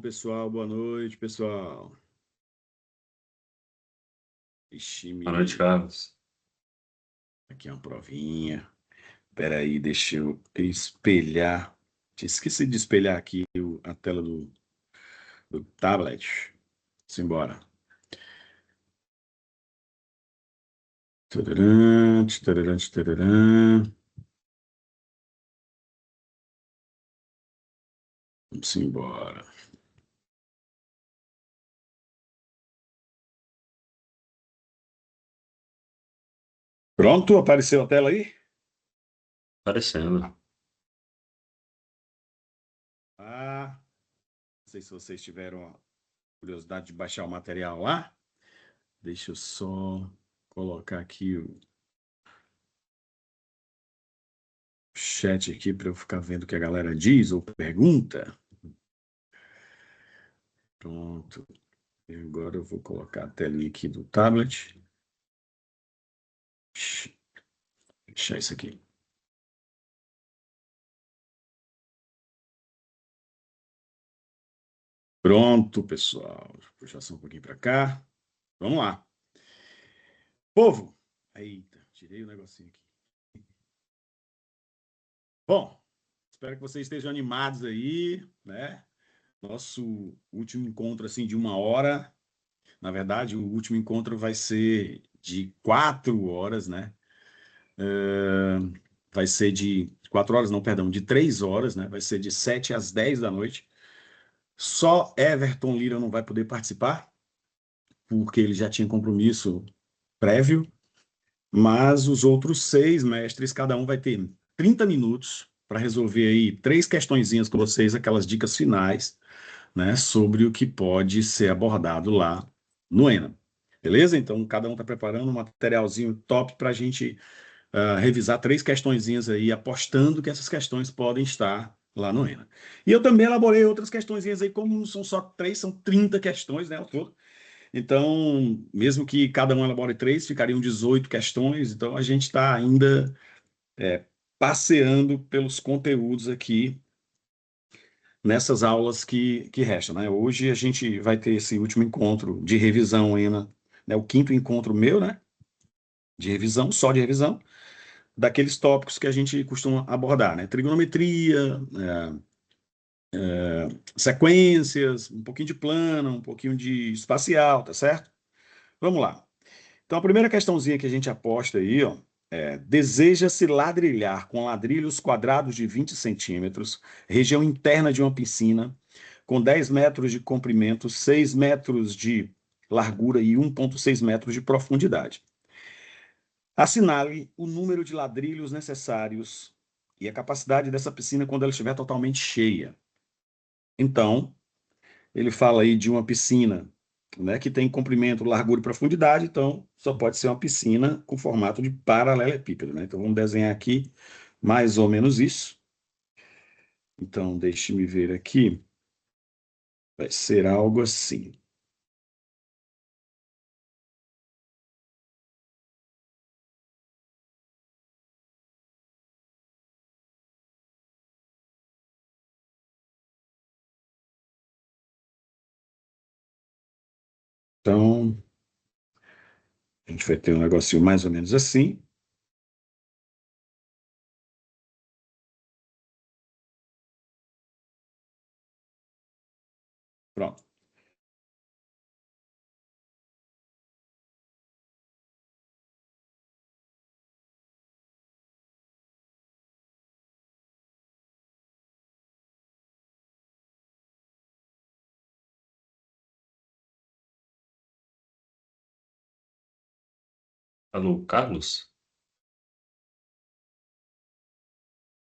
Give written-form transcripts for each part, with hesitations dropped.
Pessoal, boa noite, pessoal. Ixi, Boa noite, me... Carlos. Aqui é uma provinha. Espera aí, deixa eu espelhar. Esqueci de espelhar aqui a tela do tablet. Simbora. Tararã, tararã, tararã. Vamos embora. Pronto? Apareceu a tela aí? Aparecendo. Não sei se vocês tiveram a curiosidade de baixar o material lá. Deixa eu só colocar aqui o chat aqui para eu ficar vendo o que a galera diz ou pergunta. Pronto. E agora eu vou colocar a telinha aqui do tablet. Deixar isso aqui. Pronto, pessoal. Vou puxar só um pouquinho para cá. Vamos lá. Povo. Eita, tirei o negocinho aqui. Bom, espero que vocês estejam animados aí, né? Nosso último encontro, assim, de 1 hora. Na verdade, o último encontro vai ser de 4 horas, né? Vai ser de 4 horas, não, perdão, de 3 horas, né? Vai ser de 7 às 10 da noite. Só Everton Lira não vai poder participar, porque ele já tinha compromisso prévio, mas os outros 6 mestres, cada um vai ter 30 minutos para resolver aí 3 questõezinhas com vocês, aquelas dicas finais, né, sobre o que pode ser abordado lá no ENA. Beleza? Então, cada um está preparando um materialzinho top para a gente revisar 3 questõezinhas aí, apostando que essas questões podem estar lá no ENA. E eu também elaborei outras questõezinhas aí, como não são só 3, são 30 questões, né, ao todo. Então, mesmo que cada um elabore 3, ficariam 18 questões. Então, a gente está ainda passeando pelos conteúdos aqui nessas aulas que restam, né? Hoje a gente vai ter esse último encontro de revisão ainda, né? O quinto encontro meu, né? De revisão, só de revisão, daqueles tópicos que a gente costuma abordar, né? Trigonometria, sequências, um pouquinho de plano, um pouquinho de espacial, tá certo? Vamos lá. Então, a primeira questãozinha que a gente aposta aí, ó, deseja-se ladrilhar com ladrilhos quadrados de 20 centímetros, região interna de uma piscina, com 10 metros de comprimento, 6 metros de largura e 1,6 metros de profundidade. Assinale o número de ladrilhos necessários e a capacidade dessa piscina quando ela estiver totalmente cheia. Então, ele fala aí de uma piscina, né, que tem comprimento, largura e profundidade, então só pode ser uma piscina com formato de paralelepípedo, né? Então vamos desenhar aqui mais ou menos isso. Então, deixe-me ver aqui. Vai ser algo assim. Então, a gente vai ter um negocinho mais ou menos assim. Pronto. Alô, Carlos?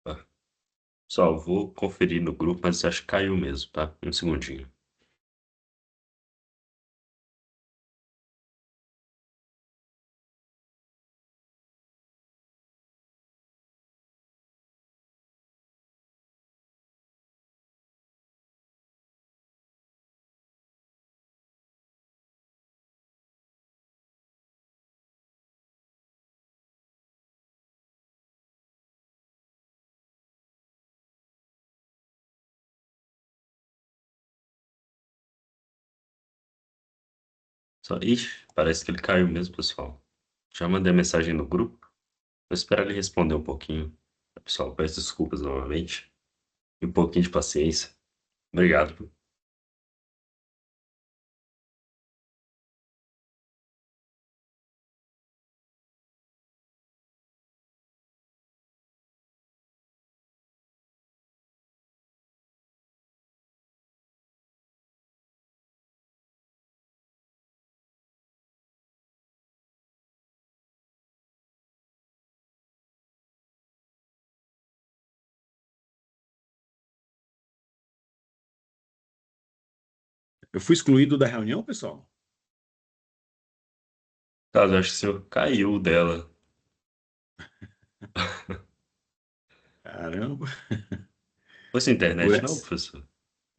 Ah, só vou conferir no grupo, mas acho que caiu mesmo, tá? Um segundinho. Ixi, parece que ele caiu mesmo, pessoal. Já mandei mensagem no grupo. Vou esperar ele responder um pouquinho. Pessoal, peço desculpas novamente. E um pouquinho de paciência. Obrigado. Eu fui excluído da reunião, pessoal? Caso, acho que o senhor caiu dela. Caramba. Foi sua Foi internet, não, essa. professor?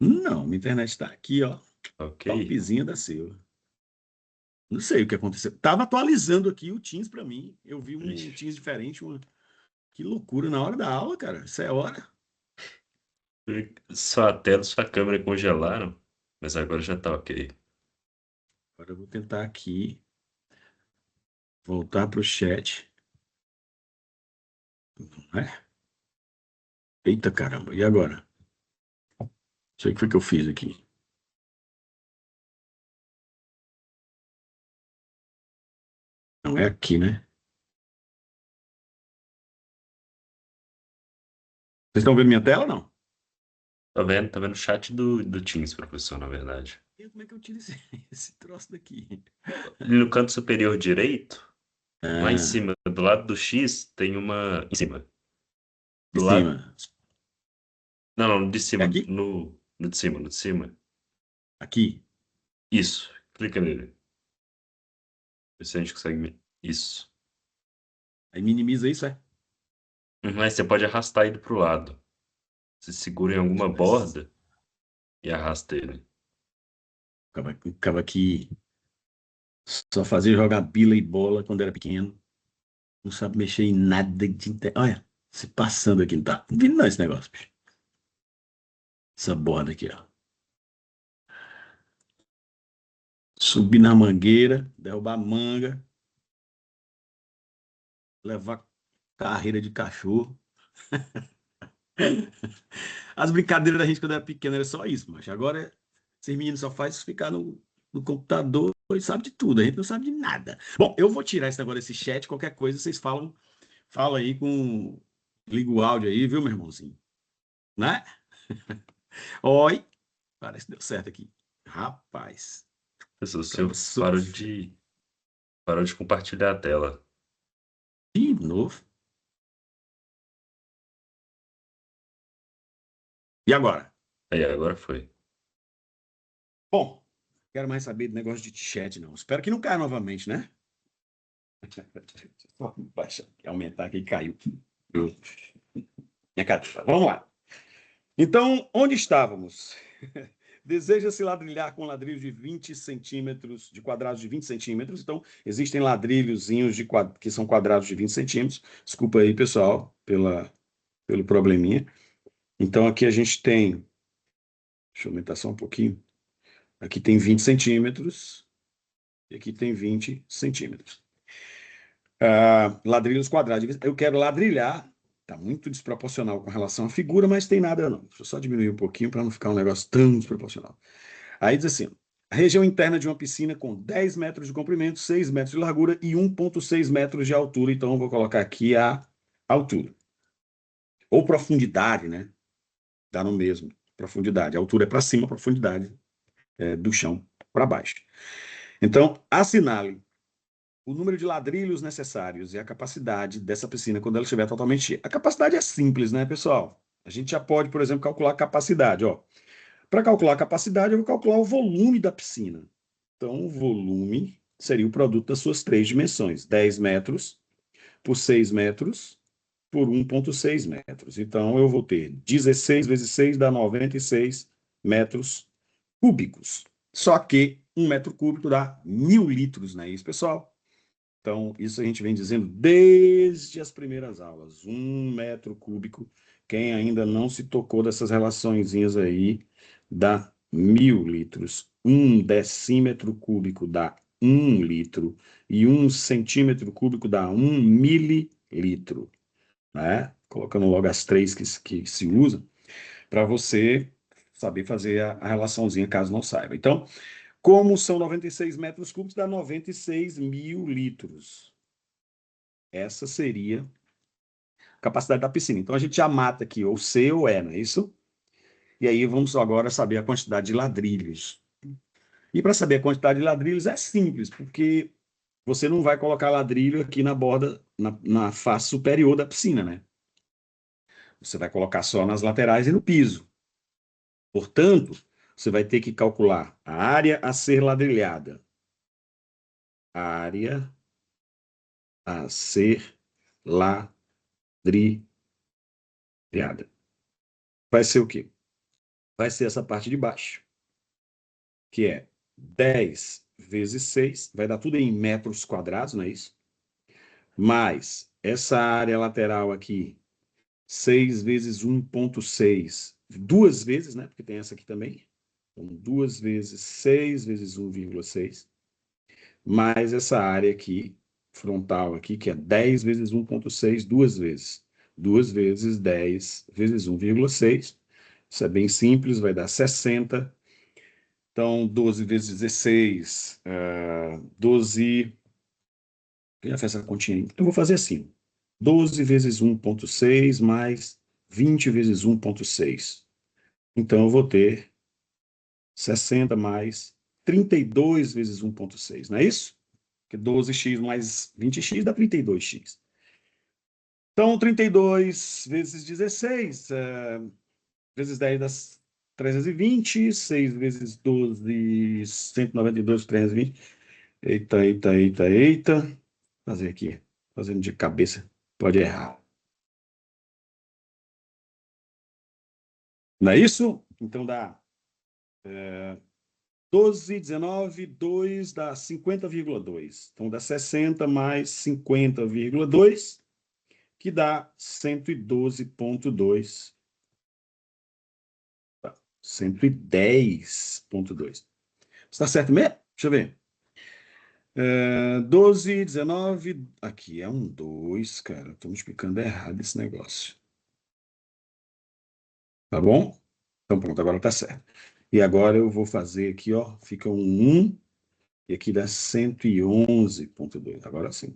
Não, minha internet está aqui, ó. Ok. Topzinha da Silva. Não sei o que aconteceu. Tava atualizando aqui o Teams para mim. Eu vi um Ixi. Teams diferente. Que loucura na hora da aula, cara. Isso é hora. Sua tela e sua câmera congelaram. Mas agora já tá ok. Agora eu vou tentar aqui voltar para o chat. Né? Eita caramba, e agora? Não sei o que foi que eu fiz aqui. Não é aqui, né? Vocês estão vendo minha tela, não? Tá vendo o chat do Teams, professor, na verdade. E como é que eu tiro esse, esse troço daqui? No canto superior direito, lá em Ah, cima, do lado do X, tem uma. Em cima. em Do lado. cima. Não, não, de É cima. aqui? No de cima, no de cima. Aqui. Isso. Clica nele. Vê se a gente consegue. Isso. Aí minimiza isso, é? Mas você pode arrastar ele pro lado. Você segura em alguma borda e arrasta ele. Ficava aqui. Só fazia jogar bila e bola quando era pequeno. Não sabe mexer em nada de Olha, se passando aqui. Não tá vindo não esse negócio, bicho. Essa borda aqui, ó. Subir na mangueira, derrubar manga, levar carreira de cachorro. As brincadeiras da gente quando era pequeno era só isso, mas agora esses meninos só fazem ficar no computador e sabe de tudo, a gente não sabe de nada. Bom, eu vou tirar esse negócio desse chat, qualquer coisa vocês fala aí com. Liga o áudio aí, viu, meu irmãozinho? Né? Oi! Parece que deu certo aqui. Rapaz, Professor, o acaba senhor sofrendo. parou de compartilhar a tela. De novo. E agora? Aí, agora foi. Bom, quero mais saber do negócio de chat, não. Espero que não caia novamente, né? Só baixar, aumentar aqui, caiu. Minha cara. Vamos lá. Então, onde estávamos? Deseja-se ladrilhar com ladrilhos de 20 centímetros, de quadrados de 20 centímetros. Então, existem ladrilhozinhos que são quadrados de 20 centímetros. Desculpa aí, pessoal, pelo probleminha. Então, aqui a gente tem. Deixa eu aumentar só um pouquinho. Aqui tem 20 centímetros. E aqui tem 20 centímetros. Ladrilhos quadrados. Eu quero ladrilhar. Está muito desproporcional com relação à figura, mas tem nada não. Deixa eu só diminuir um pouquinho para não ficar um negócio tão desproporcional. Aí diz assim: a região interna de uma piscina com 10 metros de comprimento, 6 metros de largura e 1,6 metros de altura. Então, eu vou colocar aqui a altura. Ou profundidade, né? Dá no mesmo. Profundidade. A altura é para cima, a profundidade é do chão para baixo. Então, assinale o número de ladrilhos necessários e a capacidade dessa piscina quando ela estiver totalmente cheia. A capacidade é simples, né, pessoal? A gente já pode, por exemplo, calcular a capacidade. Ó. Para calcular a capacidade, eu vou calcular o volume da piscina. Então, o volume seria o produto das suas três dimensões: 10 metros por 6 metros por 1,6 metros. Então, eu vou ter 16 vezes 6 dá 96 metros cúbicos. Só que 1 metro cúbico dá 1.000 litros, não é isso, pessoal? Então, isso a gente vem dizendo desde as primeiras aulas. 1 metro cúbico. Quem ainda não se tocou dessas relaçõezinhas aí, dá 1.000 litros. 1 decímetro cúbico dá 1 litro. E 1 centímetro cúbico dá 1 mililitro, né? Colocando logo as três que se usam, para você saber fazer a relaçãozinha, caso não saiba. Então, como são 96 metros cúbicos, dá 96 mil litros. Essa seria a capacidade da piscina. Então, a gente já mata aqui ou C ou E, não é isso? E aí, vamos agora saber a quantidade de ladrilhos. E para saber a quantidade de ladrilhos é simples, porque você não vai colocar ladrilho aqui na borda, na face superior da piscina, né? Você vai colocar só nas laterais e no piso. Portanto, você vai ter que calcular a área a ser ladrilhada. Área a ser ladrilhada. Vai ser o quê? Vai ser essa parte de baixo, que é 10 vezes 6, vai dar tudo em metros quadrados, não é isso? Mais essa área lateral aqui, 6 vezes 1,6, duas vezes, né? Porque tem essa aqui também. Então, 2 vezes 6 vezes 1,6, mais essa área aqui, frontal aqui, que é 10 vezes 1,6, duas vezes. 2 vezes 10 vezes 1,6. Isso é bem simples, vai dar 60. Então, 12 vezes 16, 12. Eu já fiz essa continha aí. Eu vou fazer assim: 12 vezes 1,6 mais 20 vezes 1,6. Então, eu vou ter 60 mais 32 vezes 1,6, não é isso? Porque 12x mais 20x dá 32x. Então, 32 vezes 16, vezes 10 dá 320, 6 vezes 12, 192, 320. Eita, eita, eita, eita. Vou fazer aqui, fazendo de cabeça, pode errar. Não é isso? Então dá 12, 19, 2 dá 50,2. Então dá 60 mais 50,2, que dá 112,2. 110,2. Está certo mesmo? Deixa eu ver. 12, 19. Aqui é um 2, cara. Estou me explicando errado esse negócio. Tá bom? Então pronto, agora tá certo. E agora eu vou fazer aqui, ó. Fica um 1. E aqui dá 111,2. Agora sim.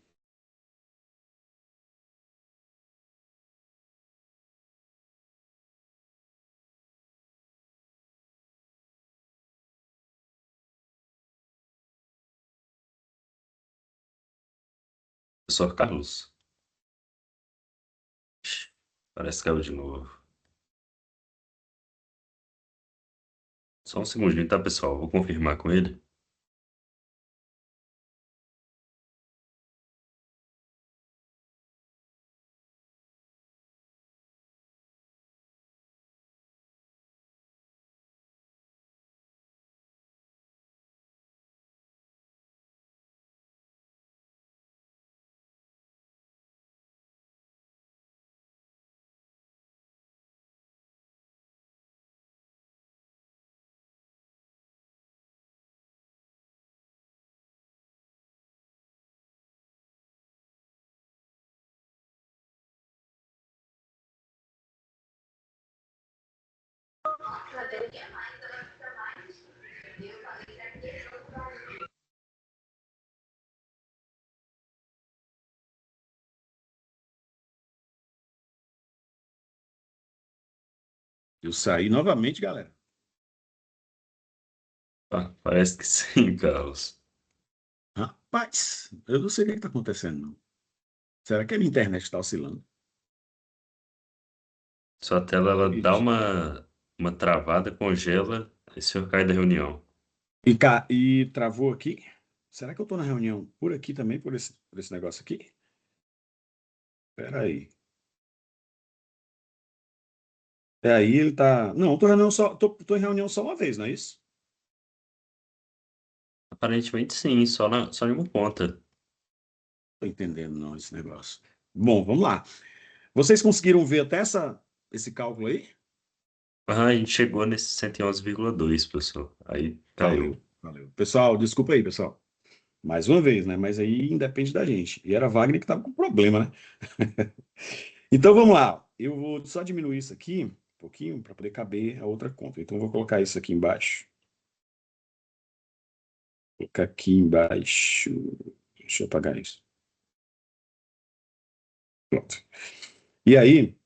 Professor Carlos. Parece que caiu de novo. Só um segundinho, tá, pessoal? Vou confirmar com ele. Eu saí novamente, galera. Ah, parece que sim, Carlos. Rapaz, eu não sei o que está acontecendo, não. Será que a minha internet está oscilando? Sua tela, ela dá Ixi. uma travada, congela, e o senhor cai da reunião. E travou aqui? Será que eu estou na reunião por aqui também, por esse negócio aqui? Espera aí. É aí ele tá. Não, tô em reunião só uma vez, não é isso? Aparentemente sim, só em uma ponta. Tô entendendo não esse negócio. Bom, vamos lá. Vocês conseguiram ver até esse cálculo aí? Ah, a gente chegou nesse 111,2, professor. Aí caiu. Valeu, valeu. Pessoal, desculpa aí, pessoal. Mais uma vez, né? Mas aí independe da gente. E era Wagner que estava com problema, né? Então vamos lá. Eu vou só diminuir isso aqui um pouquinho para poder caber a outra conta. Então eu vou colocar isso aqui embaixo. Vou colocar aqui embaixo. Deixa eu apagar isso. Pronto. E aí,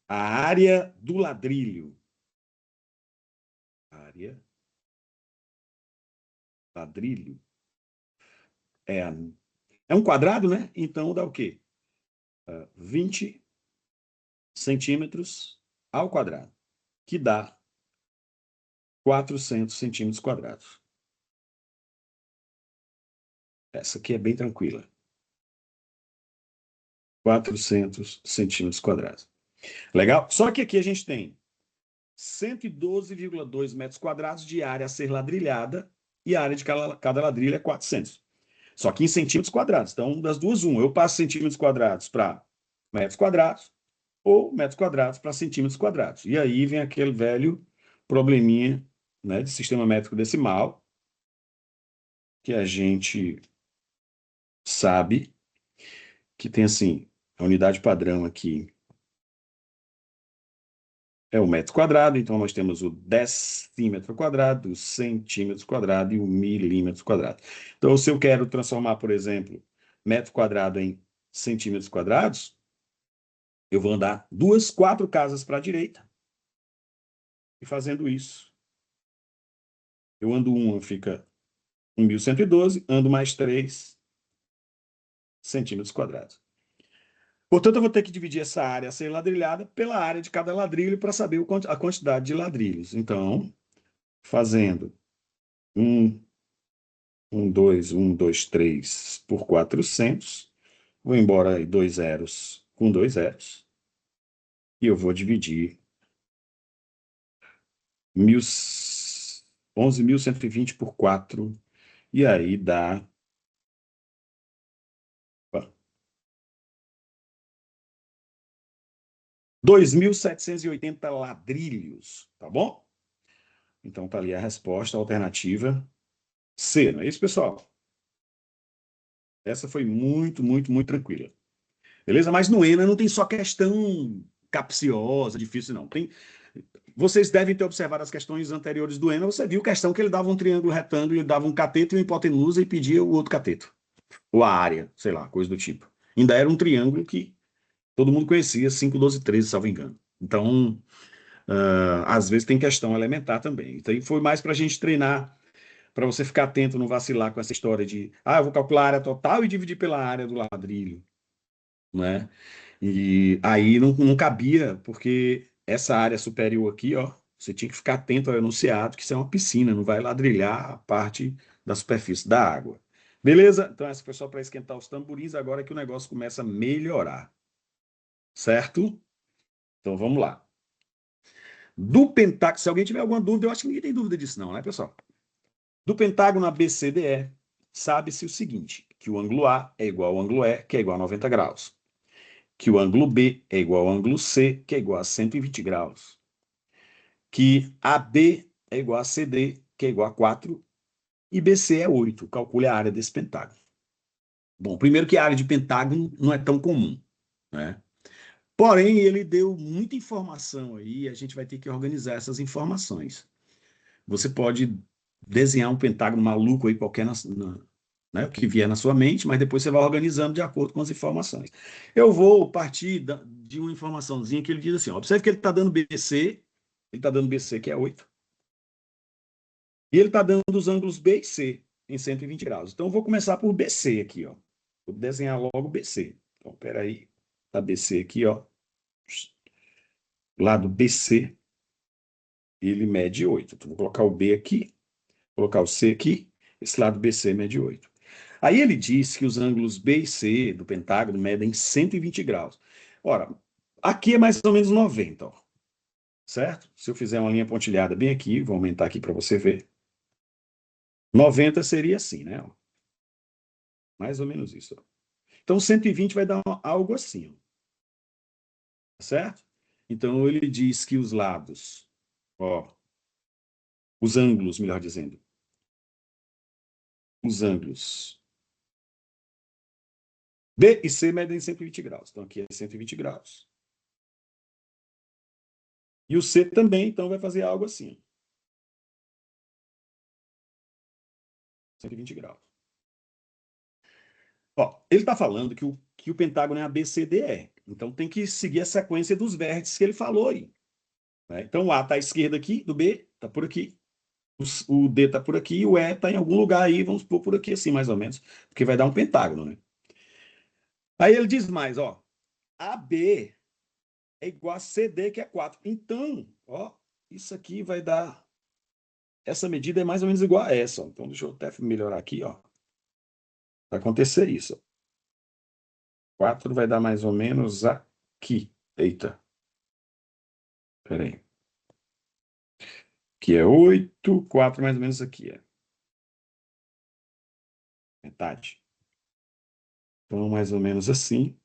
a área do ladrilho. Área, ladrilho. É, é um quadrado, né? Então dá o quê? 20 centímetros ao quadrado, que dá 400 centímetros quadrados. Essa aqui é bem tranquila. 400 centímetros quadrados. Legal? Só que aqui a gente tem 112,2 metros quadrados de área a ser ladrilhada e a área de cada ladrilho é 400. Só que em centímetros quadrados. Então, das duas, uma. Eu passo centímetros quadrados para metros quadrados ou metros quadrados para centímetros quadrados. E aí vem aquele velho probleminha, né, de sistema métrico decimal, que a gente sabe que tem assim, a unidade padrão aqui é o metro quadrado, então nós temos o decímetro quadrado, o centímetro quadrado e o milímetro quadrado. Então, se eu quero transformar, por exemplo, metro quadrado em centímetros quadrados, eu vou andar 4 casas para a direita e fazendo isso. Eu ando uma, fica 1.112, ando mais 3 centímetros quadrados. Portanto, eu vou ter que dividir essa área a ser ladrilhada pela área de cada ladrilho para saber a quantidade de ladrilhos. Então, fazendo 1, 2, 3 por 400, vou embora aí 2 zeros com 2 zeros, e eu vou dividir 11.120 por 4, e aí dá 2.780 ladrilhos, tá bom? Então tá ali a resposta, a alternativa C, não é isso, pessoal? Essa foi muito, muito, muito tranquila. Beleza? Mas no ENA não tem só questão capciosa, difícil, não. Vocês devem ter observado as questões anteriores do ENA. Você viu questão que ele dava um triângulo retângulo, ele dava um cateto e uma hipotenusa e pedia o outro cateto. Ou a área, sei lá, coisa do tipo. Ainda era um triângulo que todo mundo conhecia, 5, 12, 13, salvo engano. Então, às vezes tem questão elementar também. Então, foi mais para a gente treinar, para você ficar atento, não vacilar com essa história de, eu vou calcular a área total e dividir pela área do ladrilho, né? E aí não cabia, porque essa área superior aqui, ó, você tinha que ficar atento ao enunciado, que isso é uma piscina, não vai ladrilhar a parte da superfície da água. Beleza? Então, essa foi só para esquentar os tamborins, agora que o negócio começa a melhorar. Certo? Então, vamos lá. Do pentágono, se alguém tiver alguma dúvida, eu acho que ninguém tem dúvida disso, não, né, pessoal? Do pentágono ABCDE, sabe-se o seguinte: que o ângulo A é igual ao ângulo E, que é igual a 90 graus. Que o ângulo B é igual ao ângulo C, que é igual a 120 graus. Que AB é igual a CD, que é igual a 4, e BC é 8. Calcule a área desse pentágono. Bom, primeiro que a área de pentágono não é tão comum, né? Porém, ele deu muita informação aí, e a gente vai ter que organizar essas informações. Você pode desenhar um pentágono maluco aí, qualquer, né, que vier na sua mente, mas depois você vai organizando de acordo com as informações. Eu vou partir de uma informaçãozinha que ele diz assim: ó, observe que ele está dando BC, ele está dando BC, que é 8, e ele está dando os ângulos B e C em 120 graus. Então, eu vou começar por BC aqui, ó. Vou desenhar logo BC. Então, peraí, tá BC aqui, ó. Lado BC, ele mede 8. Então, vou colocar o B aqui, colocar o C aqui, esse lado BC mede 8. Aí ele diz que os ângulos B e C do pentágono medem 120 graus. Ora, aqui é mais ou menos 90, ó, certo? Se eu fizer uma linha pontilhada bem aqui, vou aumentar aqui para você ver. 90 seria assim, né? Ó, mais ou menos isso. Ó. Então, 120 vai dar algo assim, ó, certo? Então, ele diz que os lados, ó, os ângulos, melhor dizendo, os ângulos B e C medem 120 graus. Então, aqui é 120 graus. E o C também, então, vai fazer algo assim. 120 graus. Ó, ele está falando que o pentágono é ABCDE. Então, tem que seguir a sequência dos vértices que ele falou aí. Né? Então, o A está à esquerda aqui, do B, está por aqui. O D está por aqui, e o E está em algum lugar aí, vamos pôr por aqui assim, mais ou menos, porque vai dar um pentágono, né? Aí ele diz mais, ó, AB é igual a CD, que é 4. Então, ó, isso aqui vai dar, essa medida é mais ou menos igual a essa, ó. Então, deixa eu até melhorar aqui, ó. Vai acontecer isso, ó. 4 vai dar mais ou menos aqui. Eita, peraí. Aqui é 8, 4 mais ou menos aqui, é metade. Então, mais ou menos assim,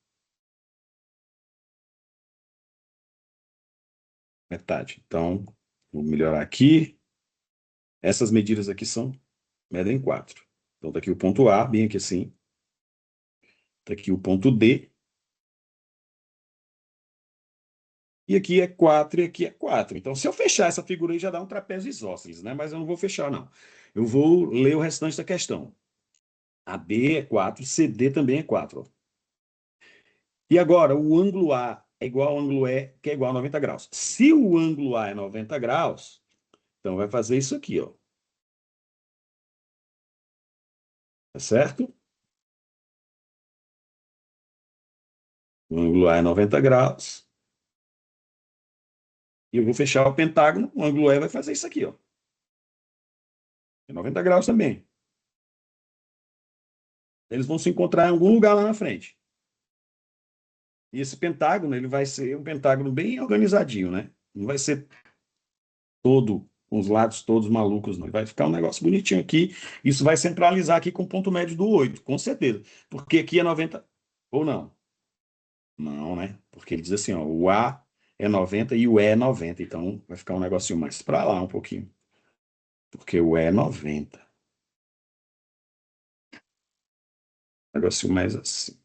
metade. Então, vou melhorar aqui. Essas medidas aqui medem 4. Então, tá aqui o ponto A, bem aqui assim. Tá aqui o ponto D. E aqui é 4 e aqui é 4. Então, se eu fechar essa figura aí, já dá um trapézio isósceles, né? Mas eu não vou fechar, não. Eu vou ler o restante da questão. AB é 4, CD também é 4. Ó. E agora, o ângulo A é igual ao ângulo E, que é igual a 90 graus. Se o ângulo A é 90 graus, então vai fazer isso aqui, ó. Tá certo? O ângulo A é 90 graus. E eu vou fechar o pentágono, o ângulo E vai fazer isso aqui, ó. É 90 graus também. Eles vão se encontrar em algum lugar lá na frente. E esse pentágono, ele vai ser um pentágono bem organizadinho, né? Não vai ser todo, com os lados todos malucos, não. Vai ficar um negócio bonitinho aqui. Isso vai centralizar aqui com o ponto médio do 8, com certeza. Porque aqui é 90. Ou não? Não, né? Porque ele diz assim, ó, o A é 90 e o E é 90. Então vai ficar um negocinho mais para lá um pouquinho. Porque o E é 90. Um negocinho mais assim.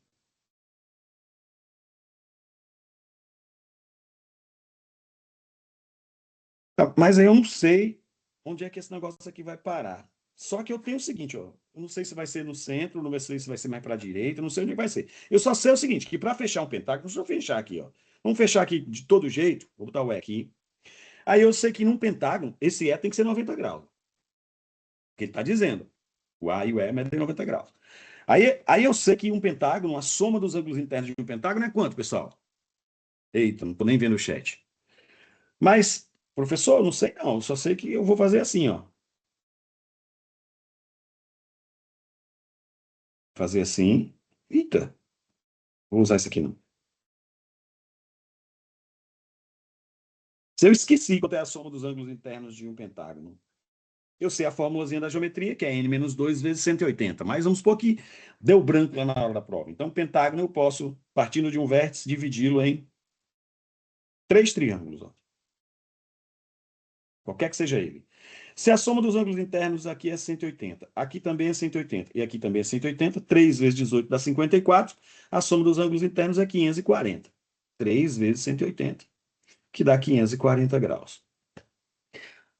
Tá, mas aí eu não sei onde é que esse negócio aqui vai parar. Só que eu tenho o seguinte, ó, eu não sei se vai ser no centro, não sei se vai ser mais para a direita, não sei onde vai ser. Eu só sei o seguinte, que para fechar um pentágono, deixa eu fechar aqui, ó. Vamos fechar aqui de todo jeito, vou botar o E aqui. Aí eu sei que num pentágono, esse E tem que ser 90 graus. Que ele está dizendo. O A e o E medem 90 graus. Aí eu sei que um pentágono, a soma dos ângulos internos de um pentágono é quanto, pessoal? Eita, não estou nem vendo o chat. Mas, professor, eu não sei não, eu só sei que eu vou fazer assim, ó. Fazer assim. Eita, vou usar isso aqui não. Se eu esqueci quanto é a soma dos ângulos internos de um pentágono, eu sei a formulazinha da geometria, que é n menos 2 vezes 180. Mas vamos supor que deu branco lá na hora da prova. Então, pentágono eu posso, partindo de um vértice, dividi-lo em 3 triângulos. Ó. Qualquer que seja ele. Se a soma dos ângulos internos aqui é 180, aqui também é 180 e aqui também é 180, 3 vezes 18 dá 54, a soma dos ângulos internos é 540. 3 vezes 180, que dá 540 graus.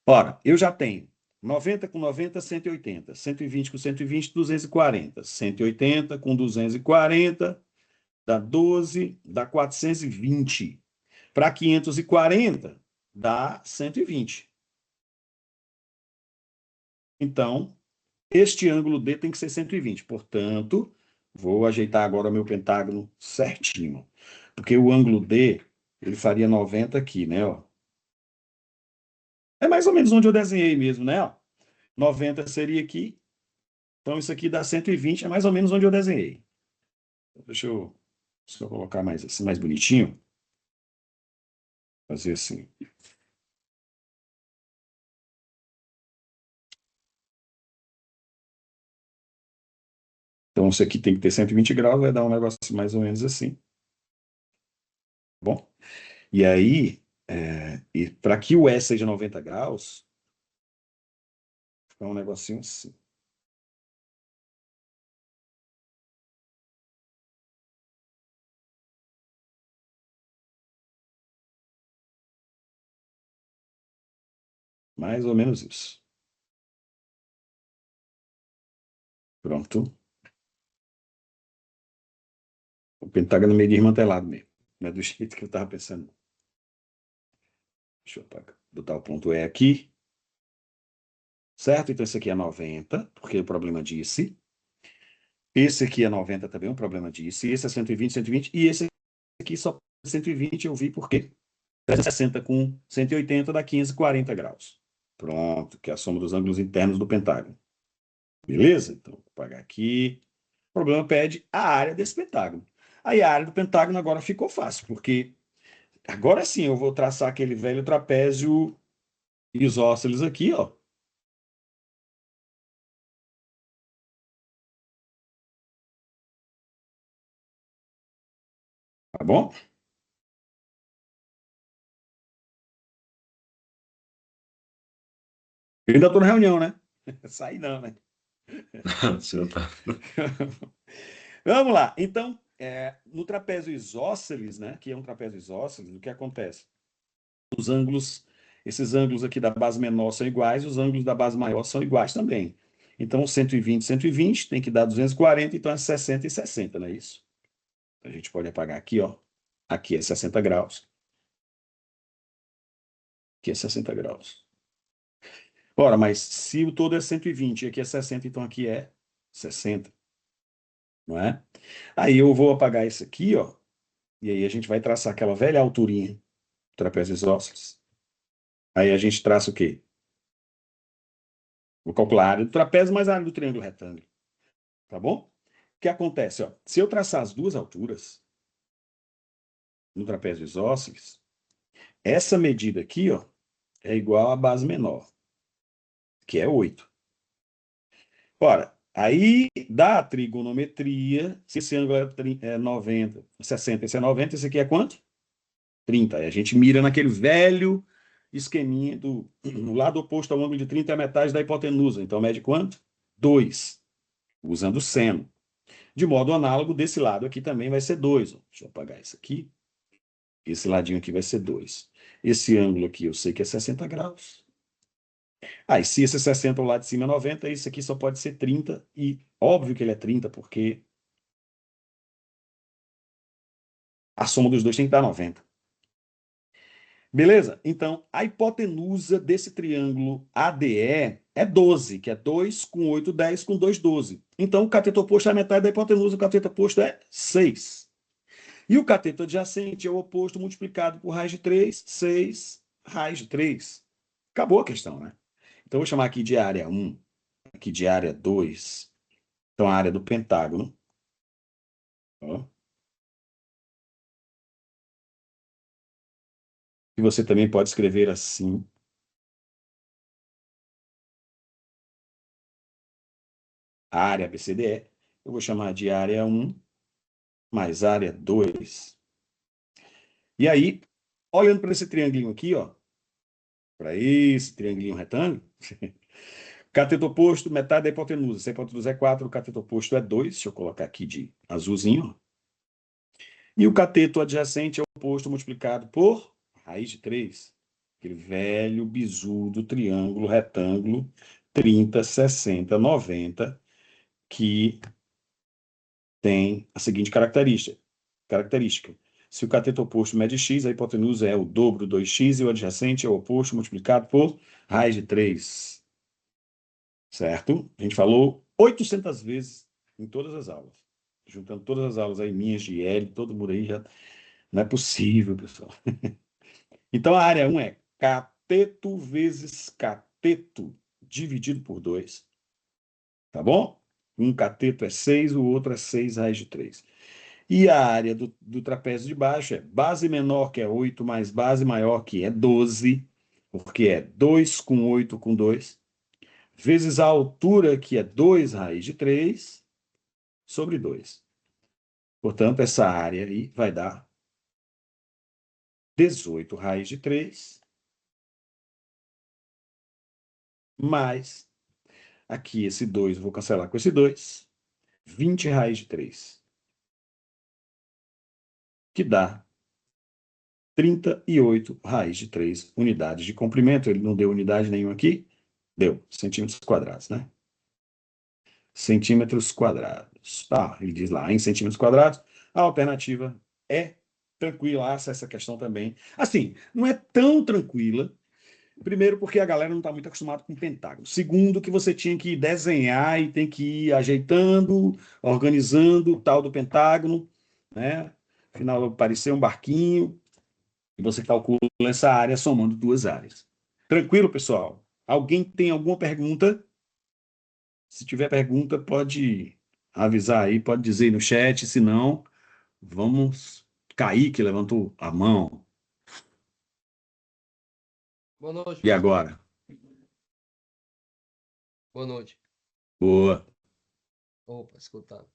Ora, eu já tenho 90 com 90, 180. 120 com 120, 240. 180 com 240, dá 12, dá 420. Para 540, dá 120. Então, este ângulo D tem que ser 120. Portanto, vou ajeitar agora o meu pentágono certinho. Porque o ângulo D, ele faria 90 aqui, né? Ó. É mais ou menos onde eu desenhei mesmo, né? Ó. 90 seria aqui. Então, isso aqui dá 120, é mais ou menos onde eu desenhei. Deixa eu colocar mais assim, mais bonitinho. Fazer assim. Então, isso aqui tem que ter 120 graus, vai dar um negócio mais ou menos assim. Bom, e aí, e para que o E seja 90 graus, fica um negocinho assim. Mais ou menos isso. Pronto. O pentágono meio desmantelado mesmo. Não é do jeito que eu estava pensando. Deixa eu botar o ponto E aqui. Certo? Então, esse aqui é 90, porque o problema disse. Esse aqui é 90 também, o problema disse. Esse é 120, 120. E esse aqui só 120 eu vi porque 360 com 180 dá 540 graus. Pronto, que é a soma dos ângulos internos do pentágono. Beleza? Então, vou pagar aqui. O problema pede a área desse pentágono. Aí a área do pentágono agora ficou fácil, porque agora sim eu vou traçar aquele velho trapézio isósceles aqui, ó. Tá bom? Eu ainda estou na reunião, né? Saí não, né? O senhor tá. Vamos lá. Então, no trapézio isósceles, né, que é um trapézio isósceles, o que acontece? Os ângulos, esses ângulos aqui da base menor são iguais, os ângulos da base maior são iguais também. Então, 120, 120 tem que dar 240, então é 60 e 60, não é isso? A gente pode apagar aqui, ó. Aqui é 60 graus. Aqui é 60 graus. Ora, mas se o todo é 120 e aqui é 60, então aqui é 60, não é? Aí eu vou apagar isso aqui, ó. E aí a gente vai traçar aquela velha alturinha, trapézio isósceles. Aí a gente traça o quê? Vou calcular a área do trapézio mais a área do triângulo retângulo. Tá bom? O que acontece? Ó? Se eu traçar as duas alturas no trapézio isósceles, essa medida aqui, ó, é igual à base menor, que é 8. Ora, aí da trigonometria, se esse ângulo é 90, 60, esse é 90, esse aqui é quanto? 30. Aí a gente mira naquele velho esqueminha do no lado oposto ao ângulo de 30 é a metade da hipotenusa. Então mede quanto? 2, usando seno. De modo análogo, desse lado aqui também vai ser 2. Deixa eu apagar isso aqui. Esse ladinho aqui vai ser 2. Esse ângulo aqui eu sei que é 60 graus. Ah, e se esse 60 ao lado de cima é 90, esse aqui só pode ser 30. E óbvio que ele é 30, porque a soma dos dois tem que dar 90. Beleza? Então, a hipotenusa desse triângulo ADE é 12, que é 2 com 8, 10 com 2, 12. Então, o cateto oposto é a metade da hipotenusa, o cateto oposto é 6. E o cateto adjacente é o oposto multiplicado por raiz de 3, 6, raiz de 3. Acabou a questão, né? Então, eu vou chamar aqui de área 1, aqui de área 2. Então, a área do pentágono. Ó. E você também pode escrever assim. A área ABCDE, eu vou chamar de área 1 mais área 2. E aí, olhando para esse triangulinho aqui, ó, para esse triangulinho retângulo, cateto oposto, metade da hipotenusa. Se a hipotenusa é 4, o cateto oposto é 2. Deixa eu colocar aqui de azulzinho. E o cateto adjacente é o oposto multiplicado por raiz de 3. Aquele velho bizu do triângulo retângulo 30, 60, 90, que tem a seguinte característica. Se o cateto oposto mede x, a hipotenusa é o dobro 2x e o adjacente é o oposto multiplicado por raiz de 3. Certo? A gente falou 800 vezes em todas as aulas. Juntando todas as aulas aí, minhas de L, todo mundo aí já. Não é possível, pessoal. Então a área 1 é cateto vezes cateto dividido por 2. Tá bom? Um cateto é 6, o outro é 6 raiz de 3. E a área do trapézio de baixo é base menor, que é 8, mais base maior, que é 12, porque é 2 com 8 com 2, vezes a altura, que é 2 raiz de 3, sobre 2. Portanto, essa área aí vai dar 18 raiz de 3, mais aqui esse 2, eu vou cancelar com esse 2, 20 raiz de 3, que dá 38 raiz de 3 unidades de comprimento. Ele não deu unidade nenhuma aqui? Deu, centímetros quadrados, né? Centímetros quadrados. Ele diz lá, em centímetros quadrados, a alternativa é tranquila, essa questão também. Assim, não é tão tranquila. Primeiro, porque a galera não está muito acostumada com pentágono. Segundo, que você tinha que desenhar e tem que ir ajeitando, organizando o tal do pentágono, né? Afinal, parecer um barquinho, e você calcula essa área somando duas áreas. Tranquilo, pessoal? Alguém tem alguma pergunta? Se tiver pergunta, pode avisar aí, pode dizer aí no chat. Se não, vamos. Kaique levantou a mão. Boa noite, E professor. agora? Boa noite. Boa. Opa, escutando.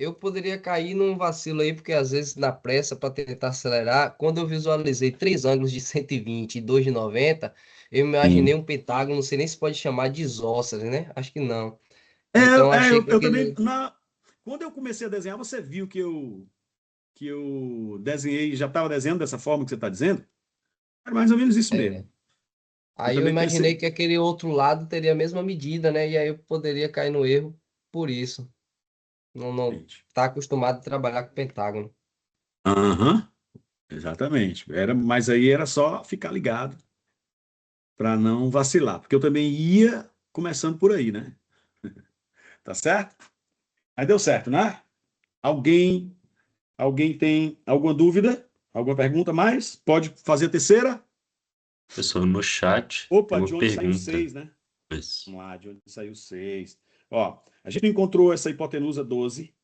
Eu poderia cair num vacilo aí, porque às vezes na pressa para tentar acelerar, quando eu visualizei três ângulos de 120 e dois de 90, eu imaginei Sim. um pentágono, não sei nem se pode chamar de isósceles, né? Acho que não. Então achei que Eu também. aquele. Quando eu comecei a desenhar, você viu que eu desenhei, já estava desenhando dessa forma que você está dizendo? Era mais ou menos isso é, mesmo. Eu Aí eu também imaginei pensei. que aquele outro lado teria a mesma medida, né? E aí eu poderia cair no erro por isso. Não Gente. tá acostumado a trabalhar com pentágono. Aham, exatamente. Mas aí era só ficar ligado para não vacilar, porque eu também ia começando por aí, né? Tá certo? Aí deu certo, né? Alguém, alguém tem alguma dúvida? Alguma pergunta mais? Pode fazer a terceira? Pessoal, no chat tem Opa, uma de onde saiu pergunta. seis, né? Mas, Vamos lá, de onde saiu seis. Ó, a gente encontrou essa hipotenusa 12,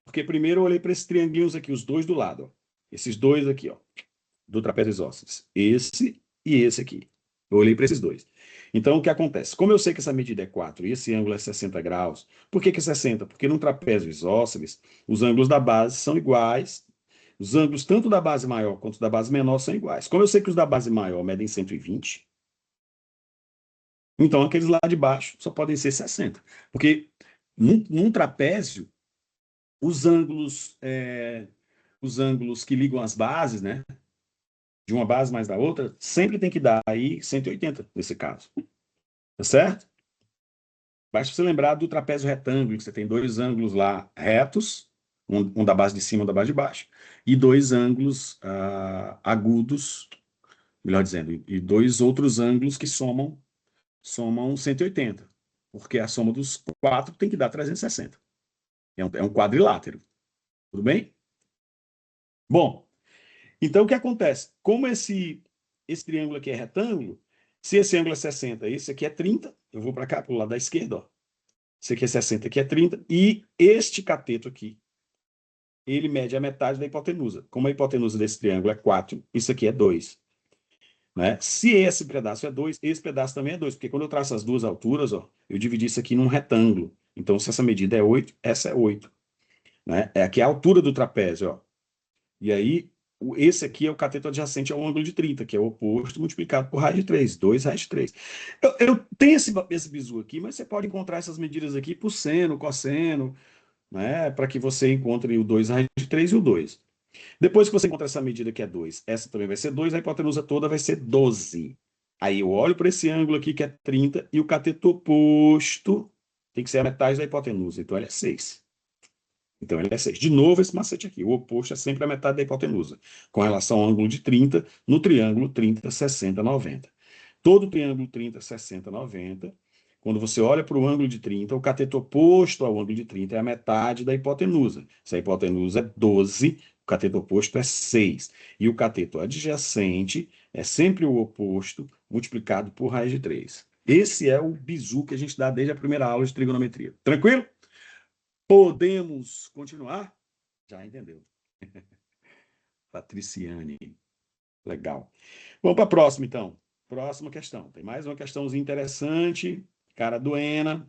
porque primeiro eu olhei para esses triangulinhos aqui, os dois do lado, ó. Esses dois aqui, ó, do trapézio isósceles. Esse e esse aqui. Eu olhei para esses dois. Então, o que acontece? Como eu sei que essa medida é 4 e esse ângulo é 60 graus, por que que é 60? Porque no trapézio isósceles, os ângulos da base são iguais, os ângulos tanto da base maior quanto da base menor são iguais. Como eu sei que os da base maior medem 120, então aqueles lá de baixo só podem ser 60. Porque num trapézio, os ângulos que ligam as bases, né, de uma base mais da outra, sempre tem que dar aí 180 nesse caso. Tá certo? Basta você lembrar do trapézio retângulo, que você tem dois ângulos lá retos, um da base de cima e um da base de baixo, e dois ângulos agudos, melhor dizendo, e dois outros ângulos que somam 180, porque a soma dos quatro tem que dar 360. É um quadrilátero. Tudo bem? Bom, então o que acontece? Como esse triângulo aqui é retângulo, se esse ângulo é 60, esse aqui é 30, eu vou para cá, para o lado da esquerda, ó. Esse aqui é 60, aqui é 30, e este cateto aqui, ele mede a metade da hipotenusa. Como a hipotenusa desse triângulo é 4, isso aqui é 2. Né? Se esse pedaço é 2, esse pedaço também é 2, porque quando eu traço as duas alturas, ó, eu dividi isso aqui num retângulo. Então, se essa medida é 8, essa é 8. Né? É aqui a altura do trapézio. Ó. E aí, esse aqui é o cateto adjacente ao ângulo de 30, que é o oposto multiplicado por raiz de 3, 2 raiz de 3. Eu tenho esse bizu aqui, mas você pode encontrar essas medidas aqui por seno, cosseno, né, para que você encontre o 2 raiz de 3 e o 2. Depois que você encontra essa medida que é 2, essa também vai ser 2, a hipotenusa toda vai ser 12. Aí eu olho para esse ângulo aqui que é 30 e o cateto oposto tem que ser a metade da hipotenusa, então ele é 6. Então ele é 6. De novo esse macete aqui, o oposto é sempre a metade da hipotenusa, com relação ao ângulo de 30 no triângulo 30, 60, 90. Todo triângulo 30, 60, 90, quando você olha para o ângulo de 30, o cateto oposto ao ângulo de 30 é a metade da hipotenusa. Se a hipotenusa é 12, o cateto oposto é 6. E o cateto adjacente é sempre o oposto multiplicado por raiz de 3. Esse é o bizu que a gente dá desde a primeira aula de trigonometria. Tranquilo? Podemos continuar? Já entendeu. Patriciane. Legal. Vamos para a próxima, então. Próxima questão. Tem mais uma questãozinha interessante. Cara Duena.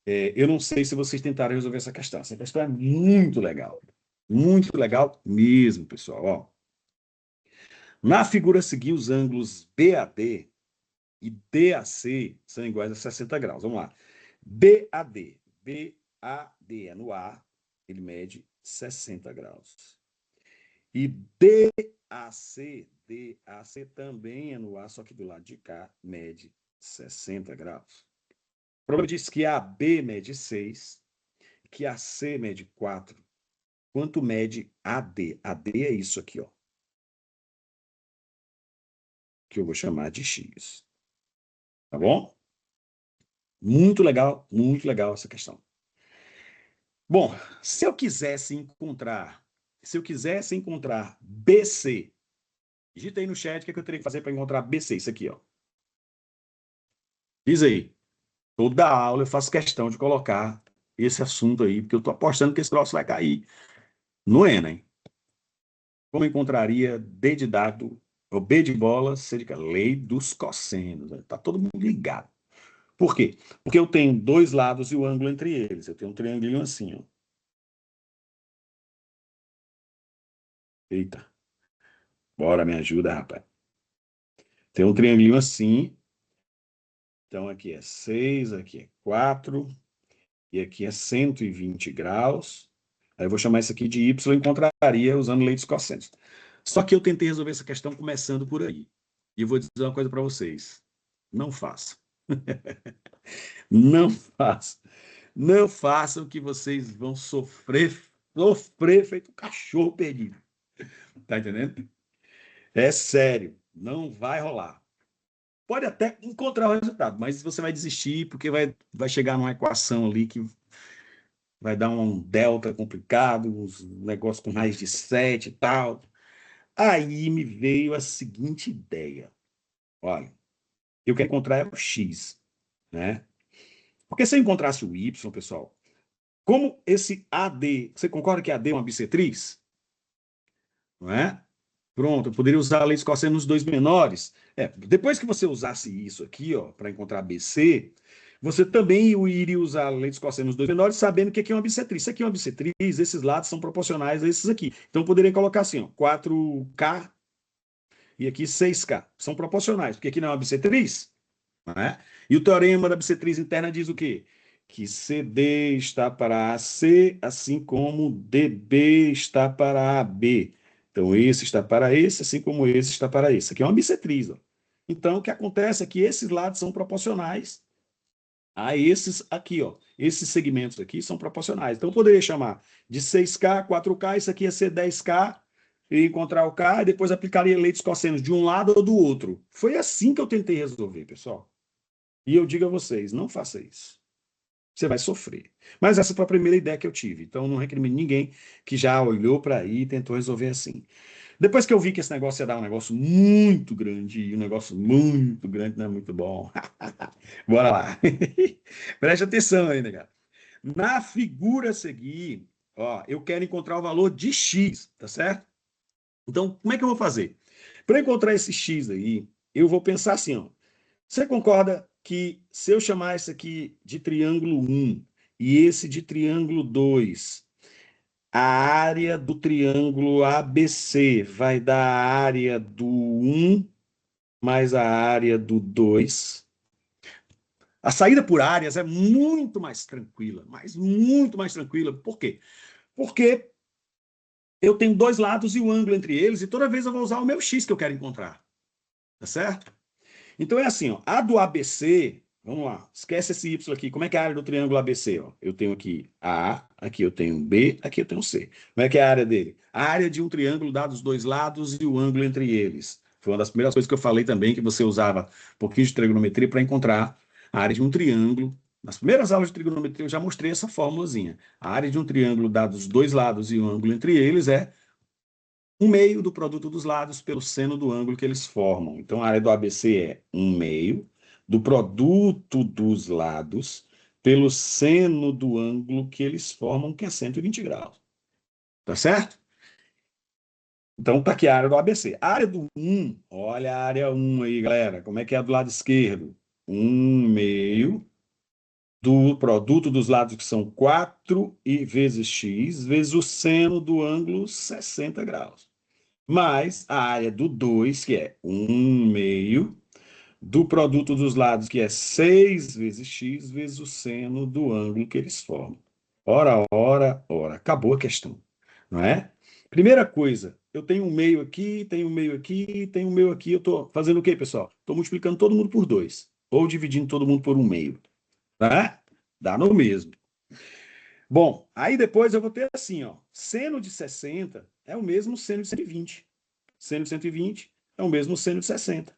Eu não sei se vocês tentaram resolver essa questão. Essa questão é muito legal. Muito legal mesmo, pessoal. Ó, na figura a seguir, os ângulos BAD e DAC são iguais a 60 graus. Vamos lá. BAD. BAD é no A, ele mede 60 graus. E DAC também é no ar, só que do lado de cá mede 60 graus. O problema diz que a B mede 6, que a C mede 4. Quanto mede a D? A D é isso aqui, ó, que eu vou chamar de X. Tá bom? Muito legal essa questão. Bom, se eu quisesse encontrar BC, digita aí no chat o que eu teria que fazer para encontrar BC, isso aqui, ó. Diz aí. Toda aula eu faço questão de colocar esse assunto aí, porque eu tô apostando que esse troço vai cair no Enem. Como encontraria D de dado, ou B de bola, C de lei dos cossenos. Tá todo mundo ligado. Por quê? Porque eu tenho dois lados e o ângulo entre eles. Eu tenho um triangulinho assim, ó. Eita. Bora, me ajuda, rapaz. Tem um triangulinho assim. Então, aqui é 6, aqui é 4, e aqui é 120 graus. Aí eu vou chamar isso aqui de Y e encontraria usando lei dos cossenos. Só que eu tentei resolver essa questão começando por aí. E eu vou dizer uma coisa para vocês. Não façam. Não façam. Não façam que vocês vão sofrer feito um cachorro perdido. Tá entendendo? É sério. Não vai rolar. Pode até encontrar o resultado, mas você vai desistir porque vai chegar numa equação ali que vai dar um delta complicado, uns negócios com raiz de 7 e tal. Aí me veio a seguinte ideia. Olha, eu quero encontrar o X, né? Porque se eu encontrasse o Y, pessoal, como esse AD, você concorda que AD é uma bissetriz? Não é? Pronto, eu poderia usar a lei de cosseno nos dois menores. Depois que você usasse isso aqui, ó, para encontrar BC, você também iria usar a lei de cosseno nos dois menores, sabendo que aqui é uma bissetriz. Isso aqui é uma bissetriz, esses lados são proporcionais a esses aqui. Então, eu poderia colocar assim, ó, 4K e aqui 6K. São proporcionais, porque aqui não é uma bissetriz, não é? E o teorema da bissetriz interna diz o quê? Que CD está para AC, assim como DB está para AB. Então, esse está para esse, assim como esse está para esse. Aqui é uma bissetriz. Ó. Então, o que acontece é que esses lados são proporcionais a esses aqui. Ó. Esses segmentos aqui são proporcionais. Então, eu poderia chamar de 6K, 4K, isso aqui ia ser 10K, e encontrar o K, e depois aplicaria lei dos cossenos de um lado ou do outro. Foi assim que eu tentei resolver, pessoal. E eu digo a vocês, não faça isso. Você vai sofrer. Mas essa foi a primeira ideia que eu tive. Então, não recrimino ninguém que já olhou para aí e tentou resolver assim. Depois que eu vi que esse negócio ia dar um negócio muito grande, e um negócio muito grande não é muito bom. Bora lá. Preste atenção aí, negado. Na figura a seguir, ó, eu quero encontrar o valor de X, tá certo? Então, como é que eu vou fazer? Para encontrar esse X aí, eu vou pensar assim, ó. Você concorda que se eu chamar esse aqui de triângulo 1 e esse de triângulo 2, a área do triângulo ABC vai dar a área do 1 mais a área do 2? A saída por áreas é muito mais tranquila, mas muito mais tranquila. Por quê? Porque eu tenho dois lados e o ângulo entre eles, e toda vez eu vou usar o meu X que eu quero encontrar. Tá certo? Então é assim, ó, a do ABC, vamos lá, esquece esse Y aqui. Como é que é a área do triângulo ABC? Ó? Eu tenho aqui A, aqui eu tenho B, aqui eu tenho C. Como é que é a área dele? A área de um triângulo dado os dois lados e o ângulo entre eles. Foi uma das primeiras coisas que eu falei também, que você usava um pouquinho de trigonometria para encontrar a área de um triângulo. Nas primeiras aulas de trigonometria eu já mostrei essa fórmulazinha. A área de um triângulo dado os dois lados e o ângulo entre eles é 1/2 do produto dos lados pelo seno do ângulo que eles formam. Então, a área do ABC é 1/2 do produto dos lados pelo seno do ângulo que eles formam, que é 120 graus. Tá certo? Então, tá aqui a área do ABC. A área do 1, olha a área 1 aí, galera. Como é que é do lado esquerdo? 1/2 do produto dos lados, que são 4 e vezes x, vezes o seno do ângulo 60 graus. Mais a área do 2, que é 1/2 do produto dos lados, que é 6 vezes x, vezes o seno do ângulo que eles formam. Ora, ora, ora. Acabou a questão, não é? Primeira coisa, eu tenho um meio aqui, tenho um meio aqui, tenho um meio aqui. Eu estou fazendo o quê, pessoal? Estou multiplicando todo mundo por 2. Ou dividindo todo mundo por um meio. Tá? Dá no mesmo. Bom, aí depois eu vou ter assim, ó. Seno de 60 é o mesmo seno de 120. Seno de 120 é o mesmo seno de 60.